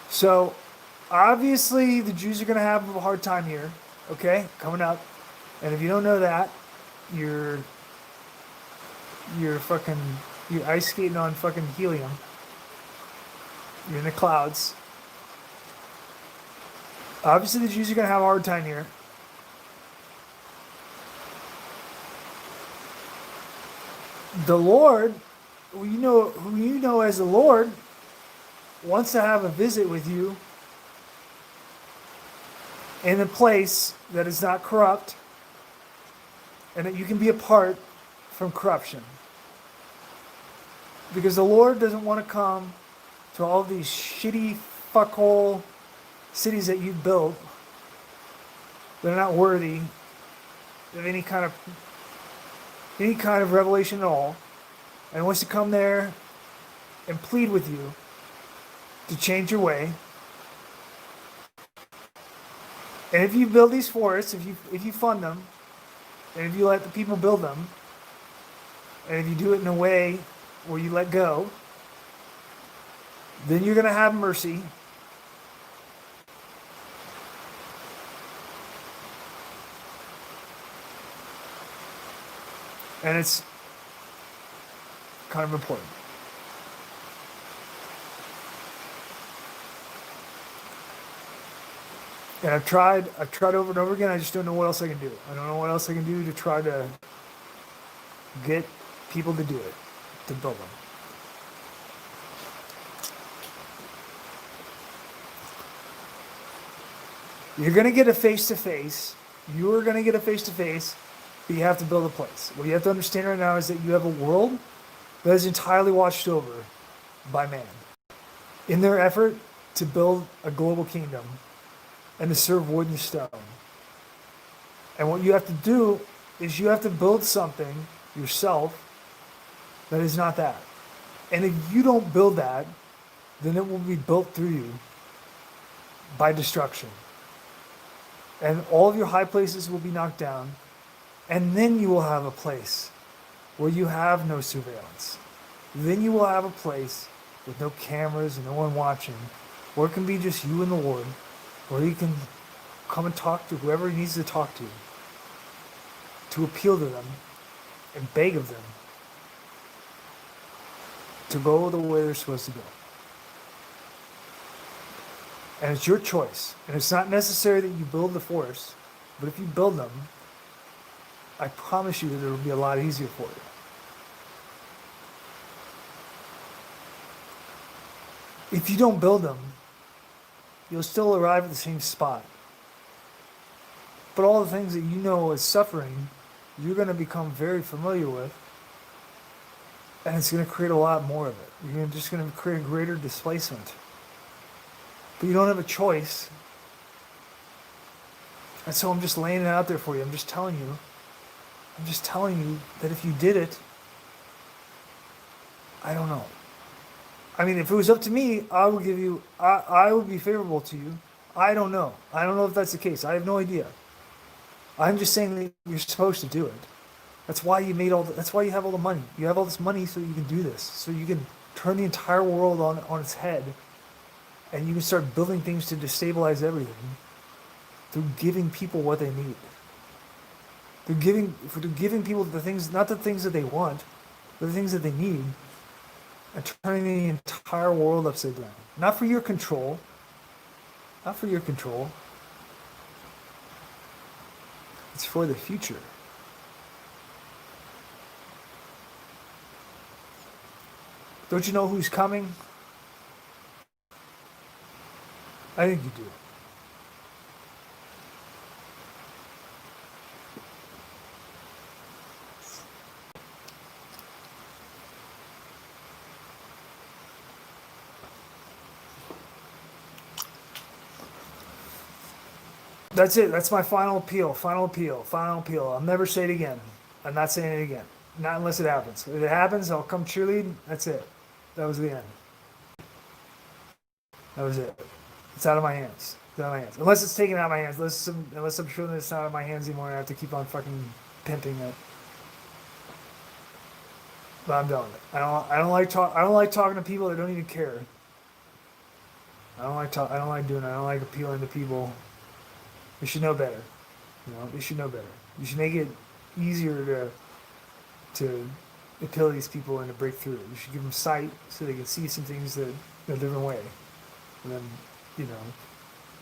So obviously the Jews are going to have a hard time here. Okay, coming up. And if you don't know that, you're fucking you're ice skating on fucking helium. You're in the clouds. Obviously the Jews are going to have a hard time here. The Lord, who you know as the Lord, wants to have a visit with you in a place that is not corrupt and that you can be apart from corruption. Because the Lord doesn't want to come to all these shitty fuckhole cities that you built that are not worthy of any kind of revelation at all, and wants to come there and plead with you to change your way. And if you build these forests, if you fund them, and if you let the people build them, and if you do it in a way where you let go, then you're going to have mercy. And it's kind of important. And I've tried over and over again. I just don't know what else I can do. I don't know what else I can do to try to get people to do it, to build them. You're going to get a face-to-face. You're going to get a face-to-face, but you have to build a place. What you have to understand right now is that you have a world that is entirely watched over by man in their effort to build a global kingdom and to serve wood and stone. And what you have to do is you have to build something yourself that is not that. And if you don't build that, then it will be built through you by destruction. And all of your high places will be knocked down. And then you will have a place where you have no surveillance. Then you will have a place with no cameras and no one watching, where it can be just you and the Lord, where you can come and talk to whoever he needs to talk to appeal to them and beg of them to go the way they're supposed to go. And it's your choice. And it's not necessary that you build the forest, but if you build them, I promise you that it will be a lot easier for you. If you don't build them, you'll still arrive at the same spot. But all the things that you know as suffering, you're going to become very familiar with, and it's going to create a lot more of it. You're just going to create a greater displacement. But you don't have a choice. And so I'm just laying it out there for you. I'm just telling you that if you did it, I don't know. I mean, if it was up to me, I would be favorable to you. I don't know. I don't know if that's the case. I have no idea. I'm just saying that you're supposed to do it. That's why you that's why you have all the money. You have all this money so you can do this. So you can turn the entire world on its head, and you can start building things to destabilize everything through giving people what they need. Through giving people the things, not the things that they want, but the things that they need, and turning the entire world upside down. Not for your control. Not for your control. It's for the future. Don't you know who's coming? I think you do. That's it. That's my final appeal. Final appeal. Final appeal. I'll never say it again. I'm not saying it again. Not unless it happens. If it happens, I'll come cheerlead. That's it. That was the end. That was it. It's out of my hands. It's out of my hands. Unless it's taken out of my hands. Unless I'm sure that it's not out of my hands anymore. I have to keep on fucking pimping it. But I'm done with it. I don't like talking to people that don't even care. I don't like doing it. I don't like appealing to people. They should know better. You know, they should know better. You should make it easier to appeal to these people and to break through. You should give them sight so they can see some things that in a different way, and then you know,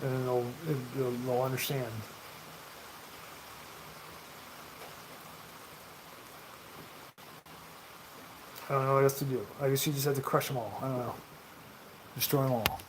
and then they'll understand. I don't know what else to do. I guess you just have to crush them all. I don't know, destroy them all.